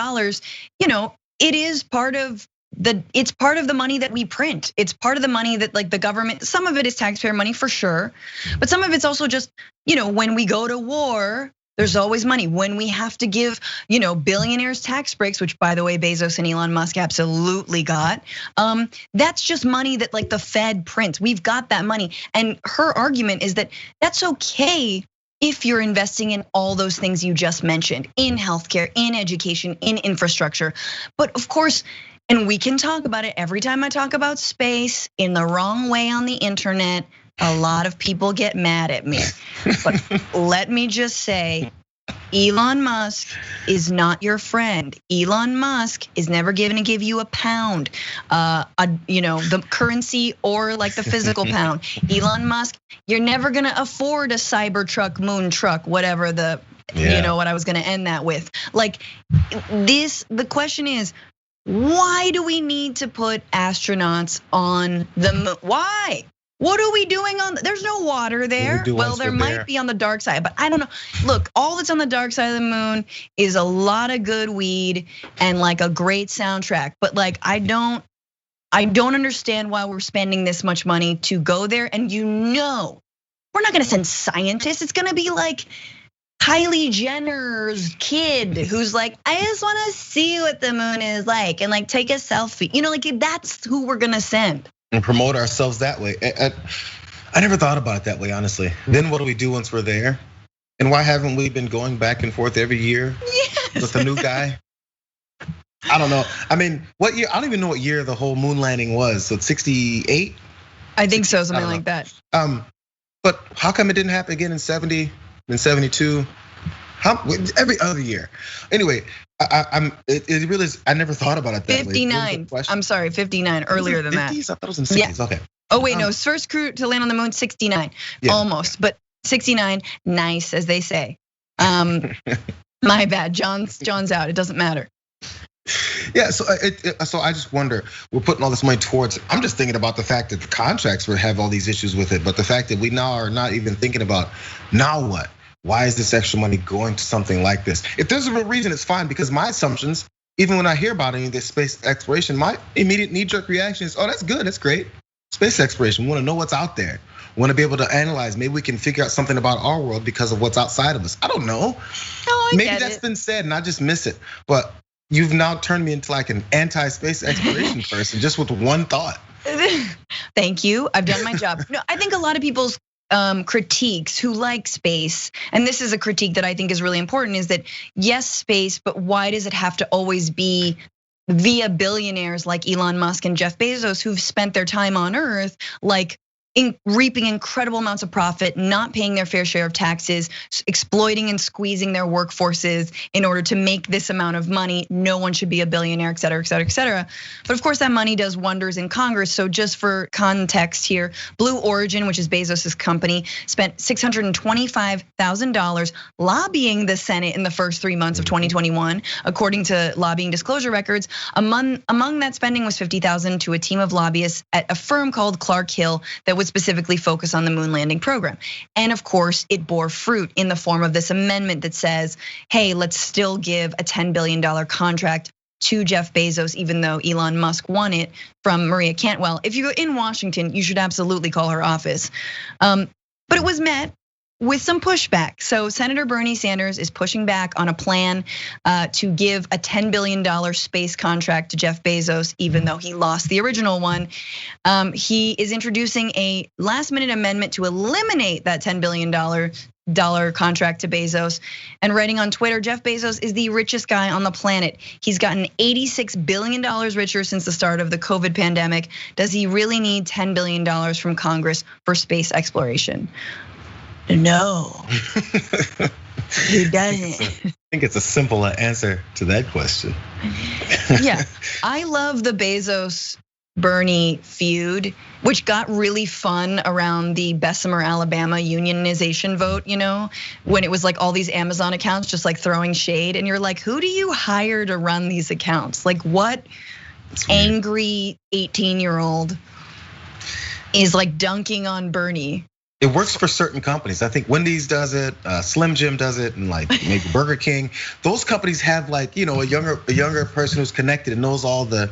it is part of the money that we print. It's part of the money that like the government, some of it is taxpayer money for sure, but some of it's also just, when we go to war, there's always money. When we have to give, billionaires tax breaks, which by the way, Bezos and Elon Musk absolutely got. That's just money that like the Fed prints. We've got that money. And her argument is that that's okay if you're investing in all those things you just mentioned, in healthcare, in education, in infrastructure. But of course, and we can talk about it every time I talk about space in the wrong way on the internet, a lot of people get mad at me. But let me just say, Elon Musk is not your friend. Elon Musk is never going to give you a pound, the currency or like the physical pound. Elon Musk, you're never gonna afford a Cybertruck, moon truck, whatever what I was gonna end that with. Like this, the question is, why do we need to put astronauts on the moon? Why? What are we doing there's no water there. Well, there might be on the dark side, but I don't know. Look, all that's on the dark side of the moon is a lot of good weed and like a great soundtrack. But like, I don't understand why we're spending this much money to go there. And we're not gonna send scientists. It's gonna be like Kylie Jenner's kid who's like, I just wanna see what the moon is like and like take a selfie. Like that's who we're gonna send. And promote ourselves that way. I never thought about it that way, honestly. Then what do we do once we're there? And why haven't we been going back and forth every year with a new guy? I don't know. I mean, what year? I don't even know what year the whole moon landing was. So it's 68? I think so, something like that. But how come it didn't happen again in 70, in 72? Every other year. Anyway, it really is, I never thought about it that 59. way. I'm sorry, 59, earlier than that. 50s? I thought it was in 60s, okay. Oh wait, no, first crew to land on the moon, 69, almost, but 69, nice as they say. My bad, John's out, it doesn't matter. Yeah, so I just wonder, we're putting all this money towards it. I'm just thinking about the fact that the contracts would have all these issues with it, but the fact that we now are not even thinking about, now what? Why is this extra money going to something like this? If there's a real reason, it's fine, because my assumptions, even when I hear about any of this space exploration, my immediate knee-jerk reaction is, oh, that's good, that's great. Space exploration, we wanna know what's out there. We wanna be able to analyze, maybe we can figure out something about our world because of what's outside of us. I don't know. Maybe that's been said and I just miss it. But you've now turned me into like an anti-space exploration person just with one thought. Thank you, I've done my job. No, I think a lot of people's critiques who like space, and this is a critique that I think is really important, is that yes, space, but why does it have to always be via billionaires like Elon Musk and Jeff Bezos who've spent their time on Earth like reaping incredible amounts of profit, not paying their fair share of taxes, exploiting and squeezing their workforces in order to make this amount of money. No one should be a billionaire, et cetera, et cetera, et cetera. But of course that money does wonders in Congress. So just for context here, Blue Origin, which is Bezos's company, spent $625,000 lobbying the Senate in the first 3 months of 2021, according to lobbying disclosure records. Among that spending was $50,000 to a team of lobbyists at a firm called Clark Hill that would specifically focus on the moon landing program. And of course, it bore fruit in the form of this amendment that says, hey, let's still give a $10 billion contract to Jeff Bezos, even though Elon Musk won it from Maria Cantwell. If you're in Washington, you should absolutely call her office. But it was met with some pushback. So Senator Bernie Sanders is pushing back on a plan to give a $10 billion space contract to Jeff Bezos, even though he lost the original one. He is introducing a last-minute amendment to eliminate that $10 billion contract to Bezos, and writing on Twitter, Jeff Bezos is the richest guy on the planet. He's gotten $86 billion richer since the start of the COVID pandemic. Does he really need $10 billion from Congress for space exploration? No, he doesn't. I think it's a simple answer to that question. Yeah, I love the Bezos Bernie feud, which got really fun around the Bessemer, Alabama unionization vote, when it was like all these Amazon accounts just like throwing shade, and you're like, who do you hire to run these accounts? Like, what angry 18-year-old is like dunking on Bernie? It works for certain companies. I think Wendy's does it, Slim Jim does it, and like maybe Burger King. Those companies have like, a younger person who's connected and knows all the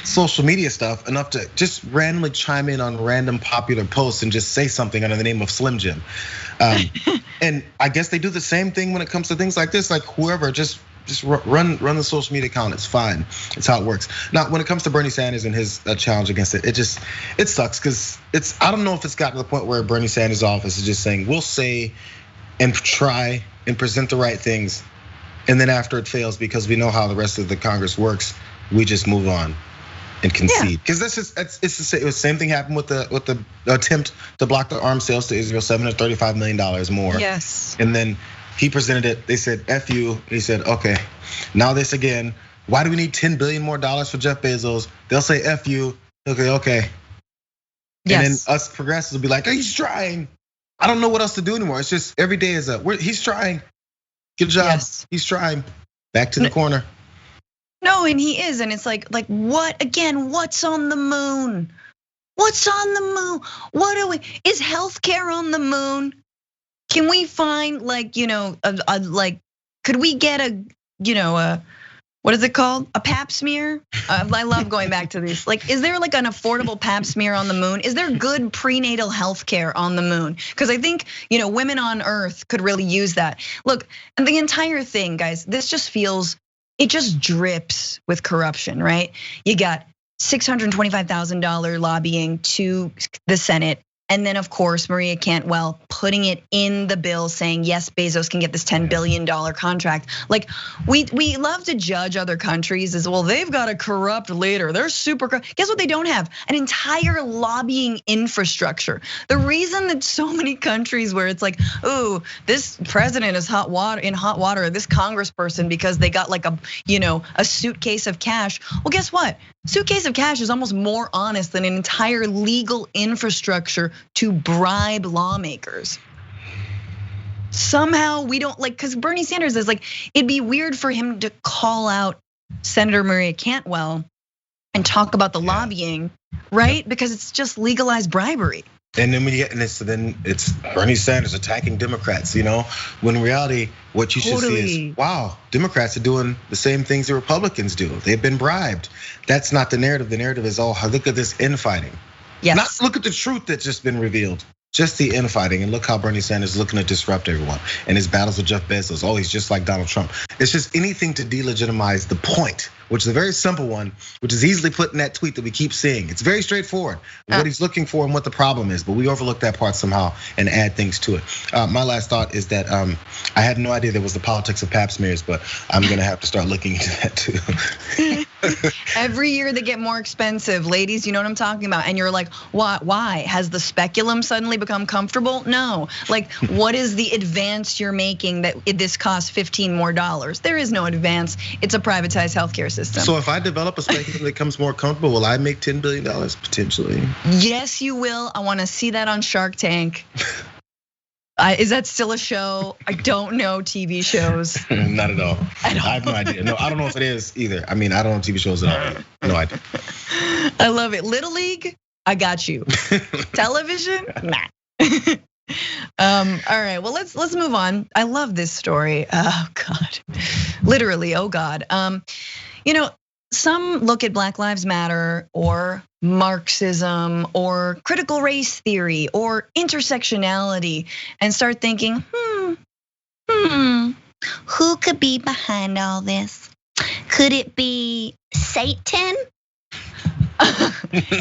social media stuff enough to just randomly chime in on random popular posts and just say something under the name of Slim Jim. And I guess they do the same thing when it comes to things like this. Like whoever, just run the social media account. It's fine. It's how it works. Now, when it comes to Bernie Sanders and his challenge against it, it sucks because I don't know if it's gotten to the point where Bernie Sanders' office is just saying we'll say and try and present the right things, and then after it fails because we know how the rest of the Congress works, we just move on and concede. Because it's the same thing happened with the attempt to block the arms sales to Israel, $735 million more. Yes. And then he presented it. They said, "F you." He said, "Okay, now this again. Why do we need $10 billion more for Jeff Bezos?" They'll say, "F you." Okay. Yes. And then us progressives will be like, "He's trying." I don't know what else to do anymore. It's just every day is he's trying. Good job. Yes. He's trying. Back to the corner. No, and he is, and it's like what again? What's on the moon? What's on the moon? Is healthcare on the moon? Can we find could we get a what is it called? A pap smear? I love going back to these. Like, is there like an affordable pap smear on the moon? Is there good prenatal health care on the moon? Because I think, women on Earth could really use that. Look, and the entire thing, guys, it just drips with corruption, right? You got $625,000 lobbying to the Senate. And then, of course, Maria Cantwell putting it in the bill saying, yes, Bezos can get this $10 billion contract. Like, we love to judge other countries as, well, they've got a corrupt leader. They're super corrupt. Guess what they don't have? An entire lobbying infrastructure. The reason that so many countries where it's like, oh, this president is in hot water, this congressperson, because they got like a suitcase of cash. Well, guess what? Suitcase of cash is almost more honest than an entire legal infrastructure to bribe lawmakers. Somehow we don't because Bernie Sanders is like, it'd be weird for him to call out Senator Maria Cantwell and talk about the lobbying, right? Because it's just legalized bribery. And then when you get in this, then it's Bernie Sanders attacking Democrats, when in reality, what you should see is, wow, Democrats are doing the same things the Republicans do. They've been bribed. That's not the narrative. The narrative is, oh, look at this infighting. Yes. Not look at the truth that's just been revealed. Just the infighting, and look how Bernie Sanders is looking to disrupt everyone. And his battles with Jeff Bezos, oh, he's just like Donald Trump. It's just anything to delegitimize the point, which is a very simple one, which is easily put in that tweet that we keep seeing. It's very straightforward, what he's looking for and what the problem is, but we overlook that part somehow and add things to it. My last thought is that I had no idea there was the politics of pap smears, but I'm gonna have to start looking into that too. Every year they get more expensive, ladies, you know what I'm talking about. And you're like, why? Has the speculum suddenly become comfortable? No, like what is the advance you're making that this costs $15 more? There is no advance, it's a privatized healthcare system. So if I develop a speculum that becomes more comfortable, will I make $10 billion potentially? Yes, you will. I wanna see that on Shark Tank. Is that still a show? I don't know TV shows. Not at all. I have no idea. No, I don't know if it is either. I mean, I don't know TV shows at all. No idea. I love it. Little League, I got you. Television, nah. All right, well, let's move on. I love this story. Oh God, literally, oh God. some look at Black Lives Matter or Marxism or critical race theory or intersectionality and start thinking, who could be behind all this? Could it be Satan?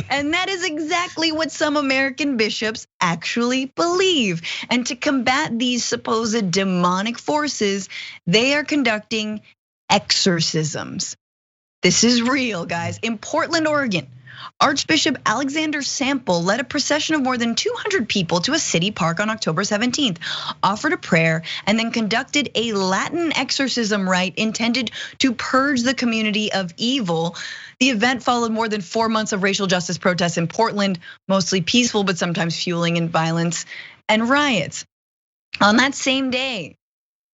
And that is exactly what some American bishops actually believe. And to combat these supposed demonic forces, they are conducting exorcisms. This is real, guys. In Portland, Oregon, Archbishop Alexander Sample led a procession of more than 200 people to a city park on October 17th, offered a prayer, and then conducted a Latin exorcism rite intended to purge the community of evil. The event followed more than 4 months of racial justice protests in Portland, mostly peaceful, but sometimes fueling in violence and riots. On that same day,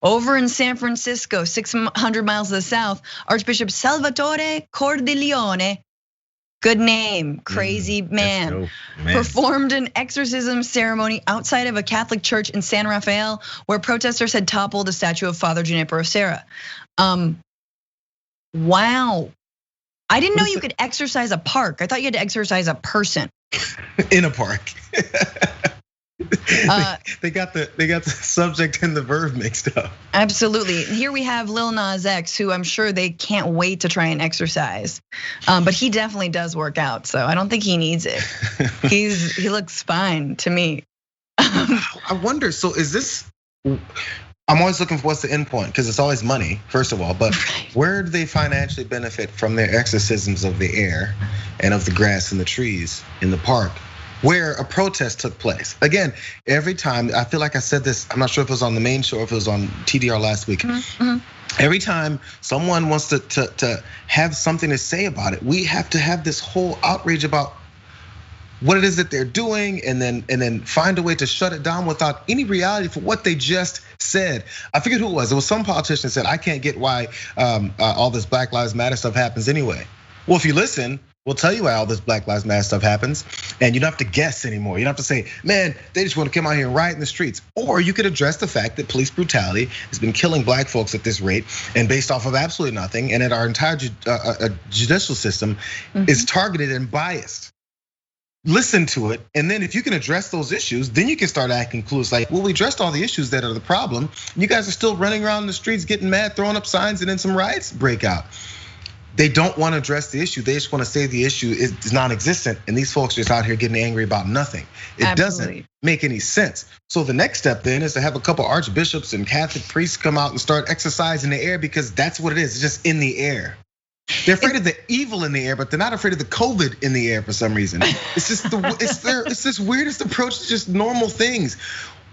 over in San Francisco, 600 miles to the south, Archbishop Salvatore Cordileone, good name, crazy man, performed an exorcism ceremony outside of a Catholic church in San Rafael, where protesters had toppled a statue of Father Junipero Serra. Wow. I didn't know you could exorcise a park. I thought you had to exorcise a person. In a park. They got the subject and the verb mixed up. Absolutely. Here we have Lil Nas X, who I'm sure they can't wait to try and exercise. But he definitely does work out, so I don't think he needs it. He looks fine to me. I wonder, so is this, I'm always looking for what's the end point, because it's always money, first of all, but where do they financially benefit from their exorcisms of the air and of the grass and the trees in the park, where a protest took place? Again, every time, I feel like I said this, I'm not sure if it was on the main show or if it was on TDR last week. Every time someone wants to have something to say about it, we have to have this whole outrage about what it is that they're doing, and then find a way to shut it down without any reality for what they just said. I forget who it was. It was some politician that said, I can't get why all this Black Lives Matter stuff happens anyway. Well, if you listen, we'll tell you why all this Black Lives Matter stuff happens, and you don't have to guess anymore. You don't have to say, man, they just want to come out here and riot in the streets. Or you could address the fact that police brutality has been killing black folks at this rate, and based off of absolutely nothing, and that our entire judicial system is targeted and biased. Listen to it, and then if you can address those issues, then you can start acting clueless. Like, well, we addressed all the issues that are the problem. You guys are still running around in the streets getting mad, throwing up signs, and then some riots break out. They don't want to address the issue. They just want to say the issue is non-existent, and these folks are just out here getting angry about nothing. It doesn't make any sense. So the next step then is to have a couple archbishops and Catholic priests come out and start exercising the air, because that's what it is. It's just in the air. They're afraid of the evil in the air, but they're not afraid of the COVID in the air for some reason. It's just it's this weirdest approach to just normal things.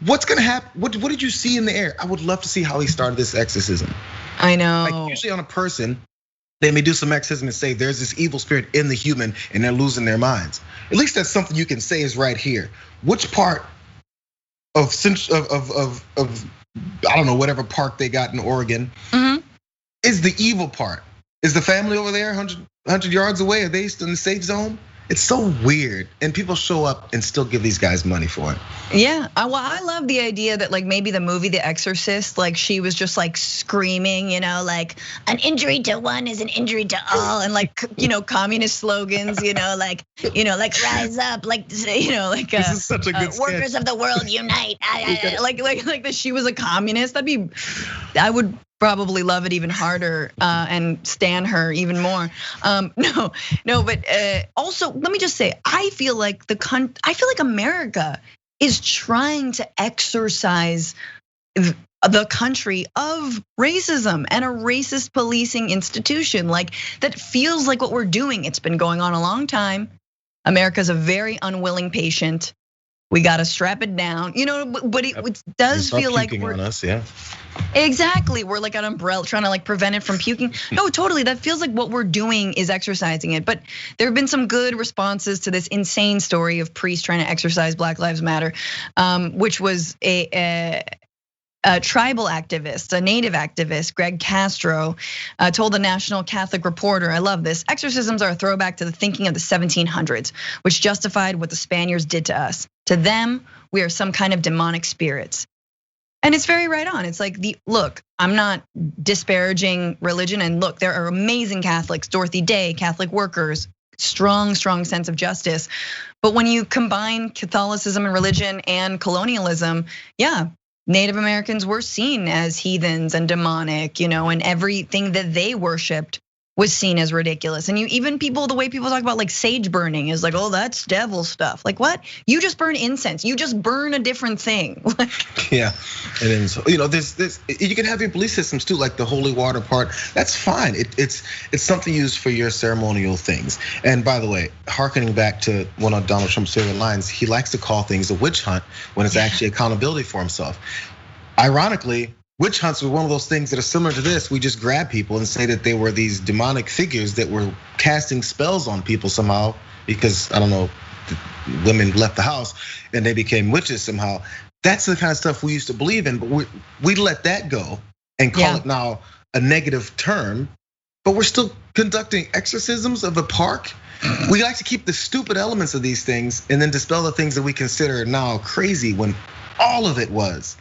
What's gonna happen? What did you see in the air? I would love to see how he started this exorcism. I know. Like usually on a person, they may do some exorcism and say there's this evil spirit in the human and they're losing their minds. At least that's something you can say is right here. Which part of I don't know, whatever park they got in Oregon is the evil part? Is the family over there 100 yards away? Are they still in the safe zone? It's so weird, and people show up and still give these guys money for it. Yeah, well, I love the idea that like maybe the movie The Exorcist, like she was just like screaming, like an injury to one is an injury to all, and like communist slogans, like rise up, like this is such a good workers sketch. of the world unite, like that she was a communist. I would probably love it even harder and stan her even more. No, but also let me just say, I feel like America is trying to exorcise the country of racism and a racist policing institution. Like that feels like what we're doing. It's been going on a long time. America's a very unwilling patient. We gotta strap it down, but it does feel like we're on us, yeah. Exactly, we're like an umbrella trying to like prevent it from puking. No, totally, that feels like what we're doing is exercising it. But there have been some good responses to this insane story of priests trying to exercise Black Lives Matter, which was a tribal activist, a native activist, Greg Castro, told the National Catholic Reporter, I love this, exorcisms are a throwback to the thinking of the 1700s, which justified what the Spaniards did to us. To them, we are some kind of demonic spirits. And it's very right on. It's like look, I'm not disparaging religion, and look, there are amazing Catholics, Dorothy Day, Catholic workers, strong sense of justice. But when you combine Catholicism and religion and colonialism, yeah, Native Americans were seen as heathens and demonic, and everything that they worshipped was seen as ridiculous. And the way people talk about like sage burning is like, oh, that's devil stuff. Like what? You just burn incense. You just burn a different thing. Yeah, and then so there's you can have your belief systems too, like the holy water part. That's fine. It's something used for your ceremonial things. And by the way, hearkening back to one of Donald Trump's favorite lines, he likes to call things a witch hunt when it's actually accountability for himself. Ironically, witch hunts were one of those things that are similar to this. We just grab people and say that they were these demonic figures that were casting spells on people somehow because, I don't know, women left the house and they became witches somehow. That's the kind of stuff we used to believe in, but we let that go and call it now a negative term, but we're still conducting exorcisms of a park. We like to keep the stupid elements of these things and then dispel the things that we consider now crazy when all of it was.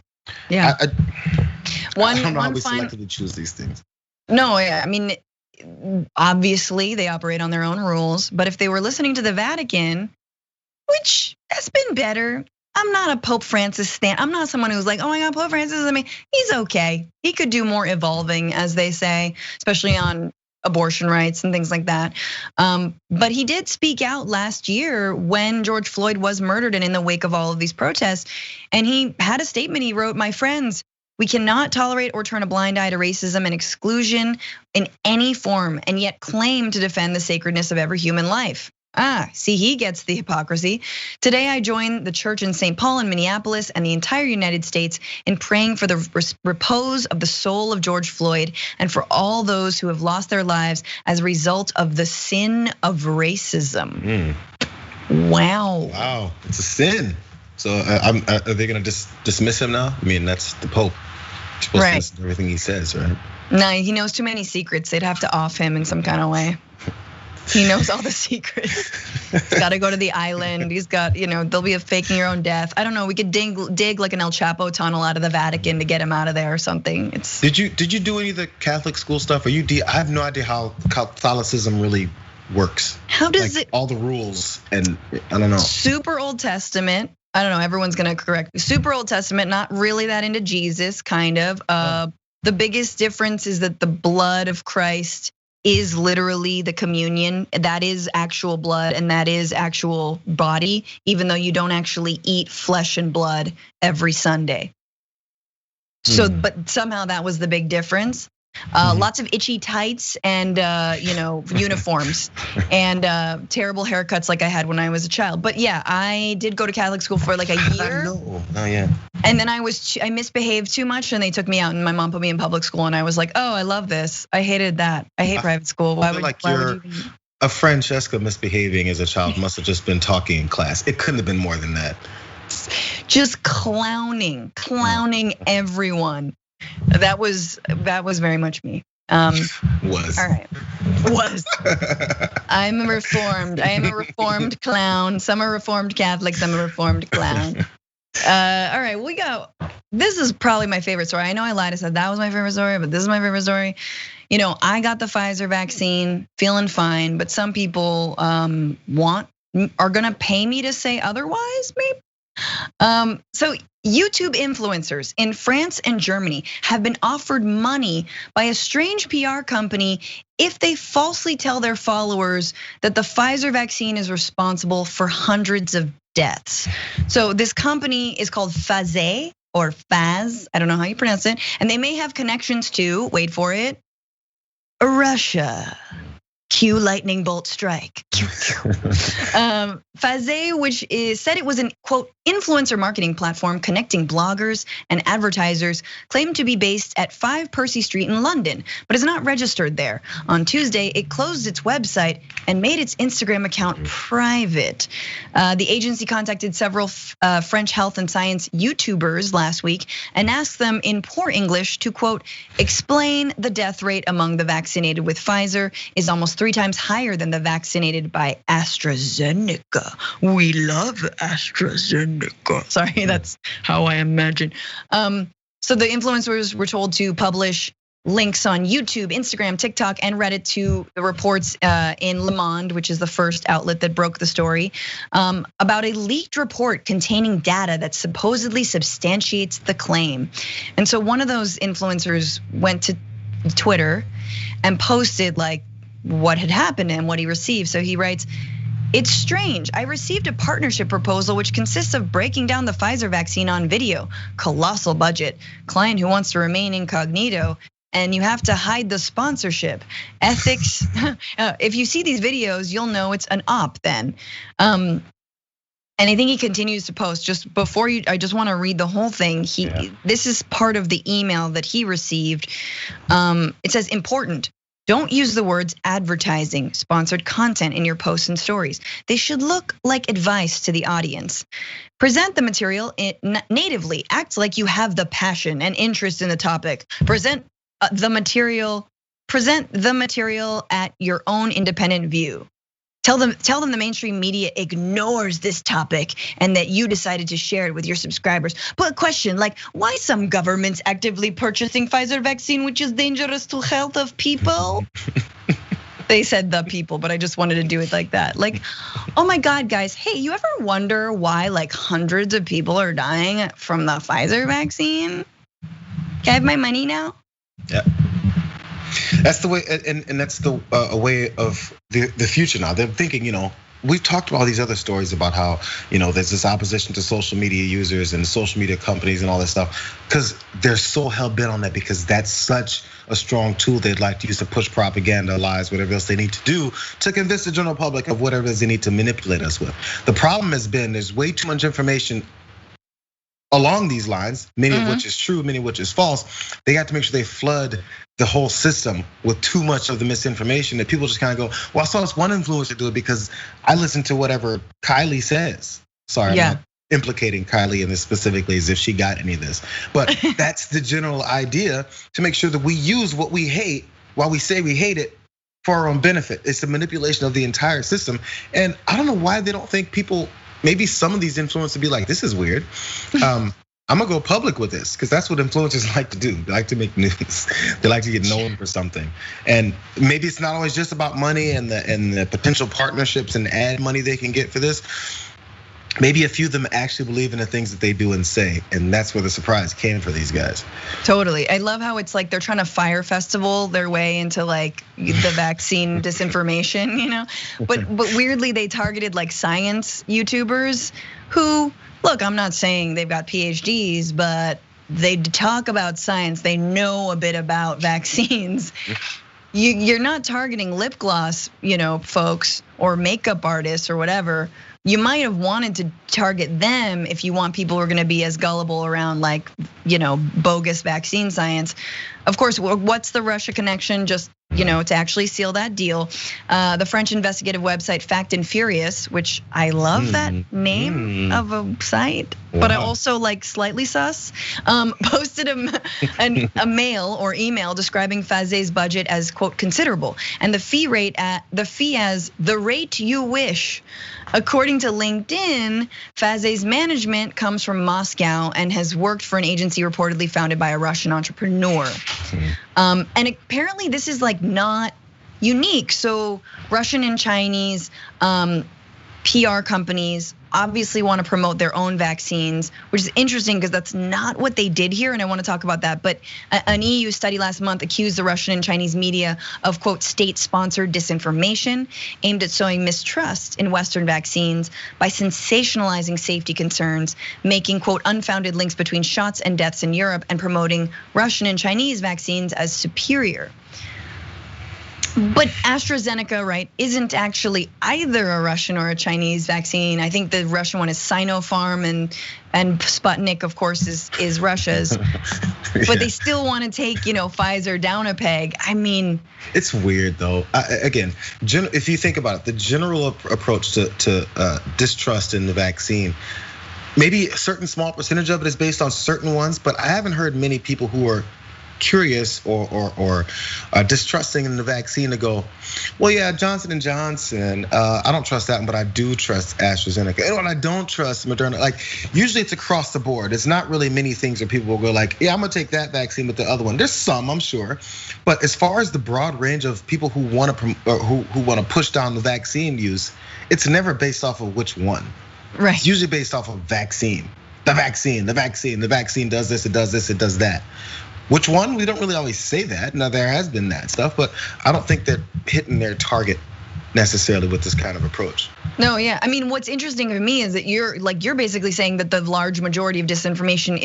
Yeah. I don't know how we selectively choose these things. No, yeah, I mean, obviously they operate on their own rules, but if they were listening to the Vatican, which has been better. I'm not a Pope Francis stan. I'm not someone who's like, oh my God, Pope Francis, he's okay. He could do more evolving, as they say, especially on abortion rights and things like that. But he did speak out last year when George Floyd was murdered and in the wake of all of these protests. And he had a statement, he wrote, "My friends, we cannot tolerate or turn a blind eye to racism and exclusion in any form and yet claim to defend the sacredness of every human life." See, he gets the hypocrisy. "Today, I join the church in St. Paul and Minneapolis and the entire United States in praying for the repose of the soul of George Floyd and for all those who have lost their lives as a result of the sin of racism." Wow. Wow, it's a sin. So are they gonna dismiss him now? I mean, that's the Pope. You're supposed to listen to everything he says, right? No, he knows too many secrets. They'd have to off him in some kind of way. He knows all the secrets. He's got to go to the island. He's got, there'll be a faking your own death. I don't know. We could dig like an El Chapo tunnel out of the Vatican to get him out of there or something. Did you do any of the Catholic school stuff? I have no idea how Catholicism really works. How does it? All the rules and I don't know. Super Old Testament. I don't know. Everyone's gonna correct me. Super Old Testament. Not really that into Jesus. Kind of. The biggest difference is that the blood of Christ is literally the communion. That is actual blood and that is actual body, even though you don't actually eat flesh and blood every Sunday. So, but somehow that was the big difference. Lots of itchy tights and uniforms and terrible haircuts like I had when I was a child. But yeah, I did go to Catholic school for like a year. Oh yeah. And then I misbehaved too much and they took me out and my mom put me in public school and I was like, oh, I love this. I hated that. I hate private school. Why would you? A Francesca misbehaving as a child must have just been talking in class. It couldn't have been more than that. Just clowning everyone. That was very much me. Was. All right. Was. I am a reformed clown. Some are reformed Catholics, I'm a reformed clown. All right, this is probably my favorite story. I know I lied, I said that was my favorite story, but this is my favorite story. I got the Pfizer vaccine, feeling fine, but some people are gonna pay me to say otherwise, maybe. So YouTube influencers in France and Germany have been offered money by a strange PR company if they falsely tell their followers that the Pfizer vaccine is responsible for hundreds of deaths. So this company is called Faz or Faz, I don't know how you pronounce it, and they may have connections to, wait for it, Russia. Cue lightning bolt strike. Faz, which said it was an quote influencer marketing platform connecting bloggers and advertisers, claimed to be based at 5 Percy Street in London, but is not registered there. On Tuesday, it closed its website and made its Instagram account private. The agency contacted several French health and science YouTubers last week and asked them in poor English to quote, explain the death rate among the vaccinated with Pfizer is almost 3 times higher than the vaccinated by AstraZeneca. We love AstraZeneca. Sorry, that's how I imagine. So the influencers were told to publish links on YouTube, Instagram, TikTok, and Reddit to the reports in Le Monde, which is the first outlet that broke the story, about a leaked report containing data that supposedly substantiates the claim. And so one of those influencers went to Twitter and posted like what had happened and what he received. So he writes, "It's strange. I received a partnership proposal which consists of breaking down the Pfizer vaccine on video. Colossal budget. Client who wants to remain incognito. And you have to hide the sponsorship. Ethics, if you see these videos, you'll know it's an op then." And I think he continues to post. Just before you, I just want to read the whole thing. This is part of the email that he received. It says, "Important. Don't use the words advertising, sponsored content in your posts and stories. They should look like advice to the audience. Present the material natively. Act like you have the passion and interest in the topic. Present the material at your own independent view. Tell them the mainstream media ignores this topic and that you decided to share it with your subscribers. But a question like, why some governments actively purchasing Pfizer vaccine, which is dangerous to health of people?" They said the people, but I just wanted to do it like that. Like, oh my God, guys, hey, you ever wonder why like hundreds of people are dying from the Pfizer vaccine? Can I have my money now? Yeah, that's the way, and that's the a way of the future now. They're thinking, we've talked about all these other stories about how, there's this opposition to social media users and social media companies and all this stuff, because they're so hell bent on that, because that's such a strong tool they'd like to use to push propaganda, lies, whatever else they need to do to convince the general public of whatever it is they need to manipulate us with. The problem has been there's way too much information along these lines, many of which is true, many of which is false. They have to make sure they flood the whole system with too much of the misinformation that people just kind of go, well, I saw this one influencer do it because I listened to whatever Kylie says. Sorry, I'm not implicating Kylie in this specifically as if she got any of this. But that's the general idea, to make sure that we use what we hate while we say we hate it for our own benefit. It's the manipulation of the entire system. And I don't know why they don't think people, maybe some of these influencers be like, this is weird. I'm gonna go public with this, because that's what influencers like to do. They like to make news. They like to get known for something. And maybe it's not always just about money and the potential partnerships and ad money they can get for this. Maybe a few of them actually believe in the things that they do and say, and that's where the surprise came for these guys. Totally, I love how it's like they're trying to fire festival their way into like the vaccine disinformation, But weirdly, they targeted like science YouTubers who, look, I'm not saying they've got PhDs, but they talk about science. They know a bit about vaccines. You're not targeting lip gloss, folks, or makeup artists or whatever. You might have wanted to target them if you want people who are gonna be as gullible around like, bogus vaccine science. Of course, what's the Russia connection? Just, to actually seal that deal. The French investigative website Fact and Furious, which I love that name of a site, but I also like slightly sus, posted a mail or email describing Pfizer's budget as quote considerable, and the fee as the rate you wish. According to LinkedIn, Pfizer's management comes from Moscow and has worked for an agency reportedly founded by a Russian entrepreneur. And apparently this is like not unique. So Russian and Chinese PR companies obviously want to promote their own vaccines, which is interesting because that's not what they did here, and I want to talk about that. But an EU study last month accused the Russian and Chinese media of quote state-sponsored disinformation aimed at sowing mistrust in Western vaccines by sensationalizing safety concerns, making quote unfounded links between shots and deaths in Europe, and promoting Russian and Chinese vaccines as superior. But AstraZeneca, right, isn't actually either a Russian or a Chinese vaccine. I think the Russian one is Sinopharm, and Sputnik, of course, is Russia's. But they still want to take, Pfizer down a peg. I mean, it's weird though. Again, if you think about it, the general approach to distrust in the vaccine, maybe a certain small percentage of it is based on certain ones, but I haven't heard many people who are curious or distrusting in the vaccine to go, well, yeah, Johnson & Johnson, I don't trust that one, but I do trust AstraZeneca. And I don't trust Moderna. Like, usually it's across the board. It's not really many things where people will go like, yeah, I'm gonna take that vaccine, but the other one. There's some, I'm sure. But as far as the broad range of people who want to push down the vaccine use, it's never based off of which one. Right. It's usually based off of vaccine. The vaccine does this, it does this, it does that. Which one? We don't really always say that. Now, there has been that stuff, but I don't think they're hitting their target necessarily with this kind of approach. No, yeah. I mean, what's interesting to me is that you're basically saying that the large majority of disinformation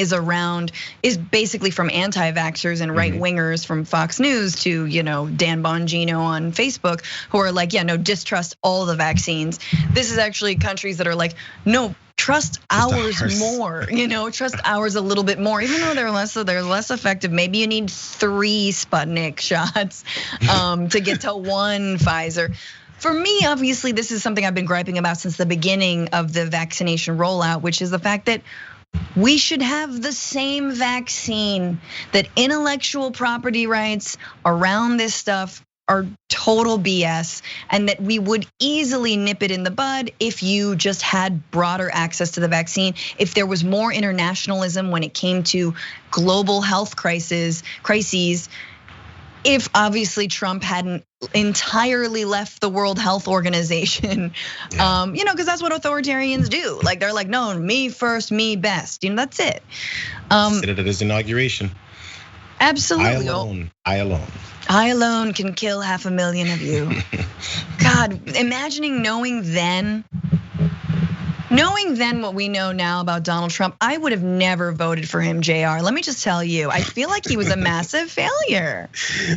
is basically from anti-vaxxers and right wingers from Fox News to, Dan Bongino on Facebook, who are like, yeah, no, distrust all the vaccines. This is actually countries that are like, no, trust ours more, trust ours a little bit more, even though they're less effective. Maybe you need 3 Sputnik shots to get to 1 Pfizer. For me, obviously, this is something I've been griping about since the beginning of the vaccination rollout, which is the fact that we should have the same vaccine, that intellectual property rights around this stuff are total BS, and that we would easily nip it in the bud if you just had broader access to the vaccine, if there was more internationalism when it came to global health crises, if obviously Trump hadn't entirely left the World Health Organization, because that's what authoritarians do. Like, they're like, no, me first, me best. That's it. Said it at his inauguration. Absolutely. I alone can kill 500,000 of you. God, imagining knowing then what we know now about Donald Trump, I would have never voted for him, Jayar. Let me just tell you, I feel like he was a massive failure.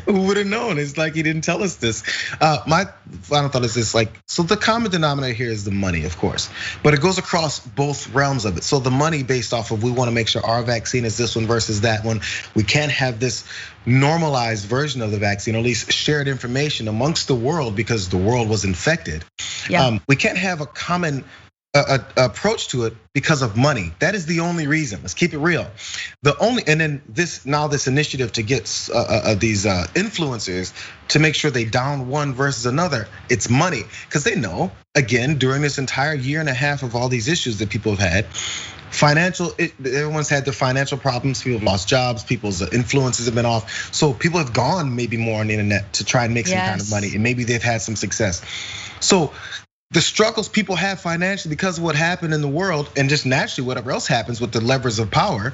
Who would have known? It's like he didn't tell us this. My final thought is this, so the common denominator here is the money, of course, but it goes across both realms of it. So the money based off of, we wanna make sure our vaccine is this one versus that one. We can't have this normalized version of the vaccine, or at least shared information amongst the world because the world was infected. Yeah. We can't have a common approach to it because of money. That is the only reason. Let's keep it real. And then this initiative to get these influencers to make sure they down one versus another, it's money, because they know, again, during this entire year and a half of all these issues that people have had, everyone's had their financial problems. People have lost jobs. People's influences have been off. So people have gone maybe more on the internet to try and make some kind of money, and maybe they've had some success. So the struggles people have financially because of what happened in the world, and just naturally whatever else happens with the levers of power,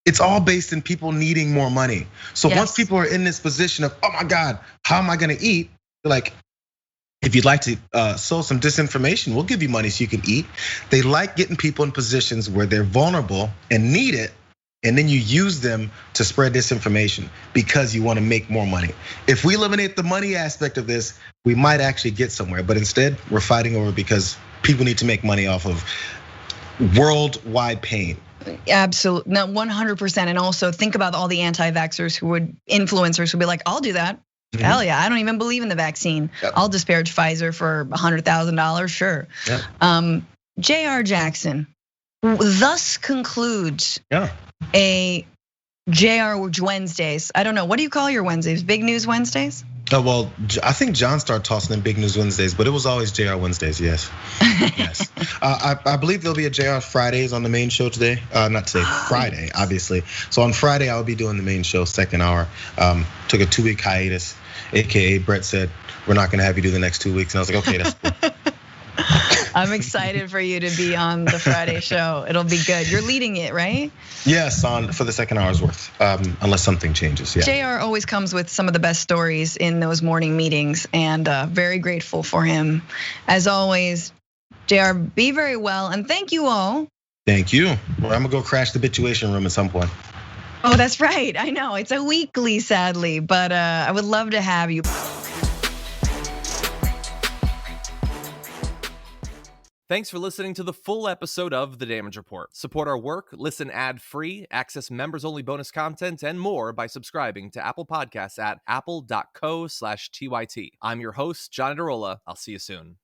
it's all based in people needing more money. So once people are in this position of, oh my God, how am I gonna eat? They're like, if you'd like to sow some disinformation, we'll give you money so you can eat. They like getting people in positions where they're vulnerable and need it, and then you use them to spread disinformation because you want to make more money. If we eliminate the money aspect of this, we might actually get somewhere. But instead, we're fighting over because people need to make money off of worldwide pain. Absolutely, no, 100%. And also think about all the anti-vaxxers influencers who'd be like, I'll do that. Hell yeah, I don't even believe in the vaccine. I'll disparage Pfizer for $100,000, sure. Jayar Jackson thus concludes a Jayar Wednesdays. I don't know, what do you call your Wednesdays? Big News Wednesdays? Oh, well, I think John started tossing in Big News Wednesdays, but it was always Jayar Wednesdays, yes. Yes. I believe there'll be a Jayar Fridays on the main show today. Not today, Friday, obviously. So on Friday, I'll be doing the main show, second hour. Took a 2-week hiatus, AKA Brett said, we're not gonna have you do the next 2 weeks. And I was like, okay, that's cool. I'm excited for you to be on the Friday show. It'll be good. You're leading it, right? Yes, for the second hour's worth, unless something changes. Yeah. Jayar always comes with some of the best stories in those morning meetings, and very grateful for him. As always, Jayar, be very well, and thank you all. Thank you. Well, I'm gonna go crash the Bituation room at some point. Oh, that's right. I know it's a weekly, sadly, but I would love to have you. Thanks for listening to the full episode of The Damage Report. Support our work, listen ad-free, access members-only bonus content, and more by subscribing to Apple Podcasts at apple.co/TYT. I'm your host, John Adarola. I'll see you soon.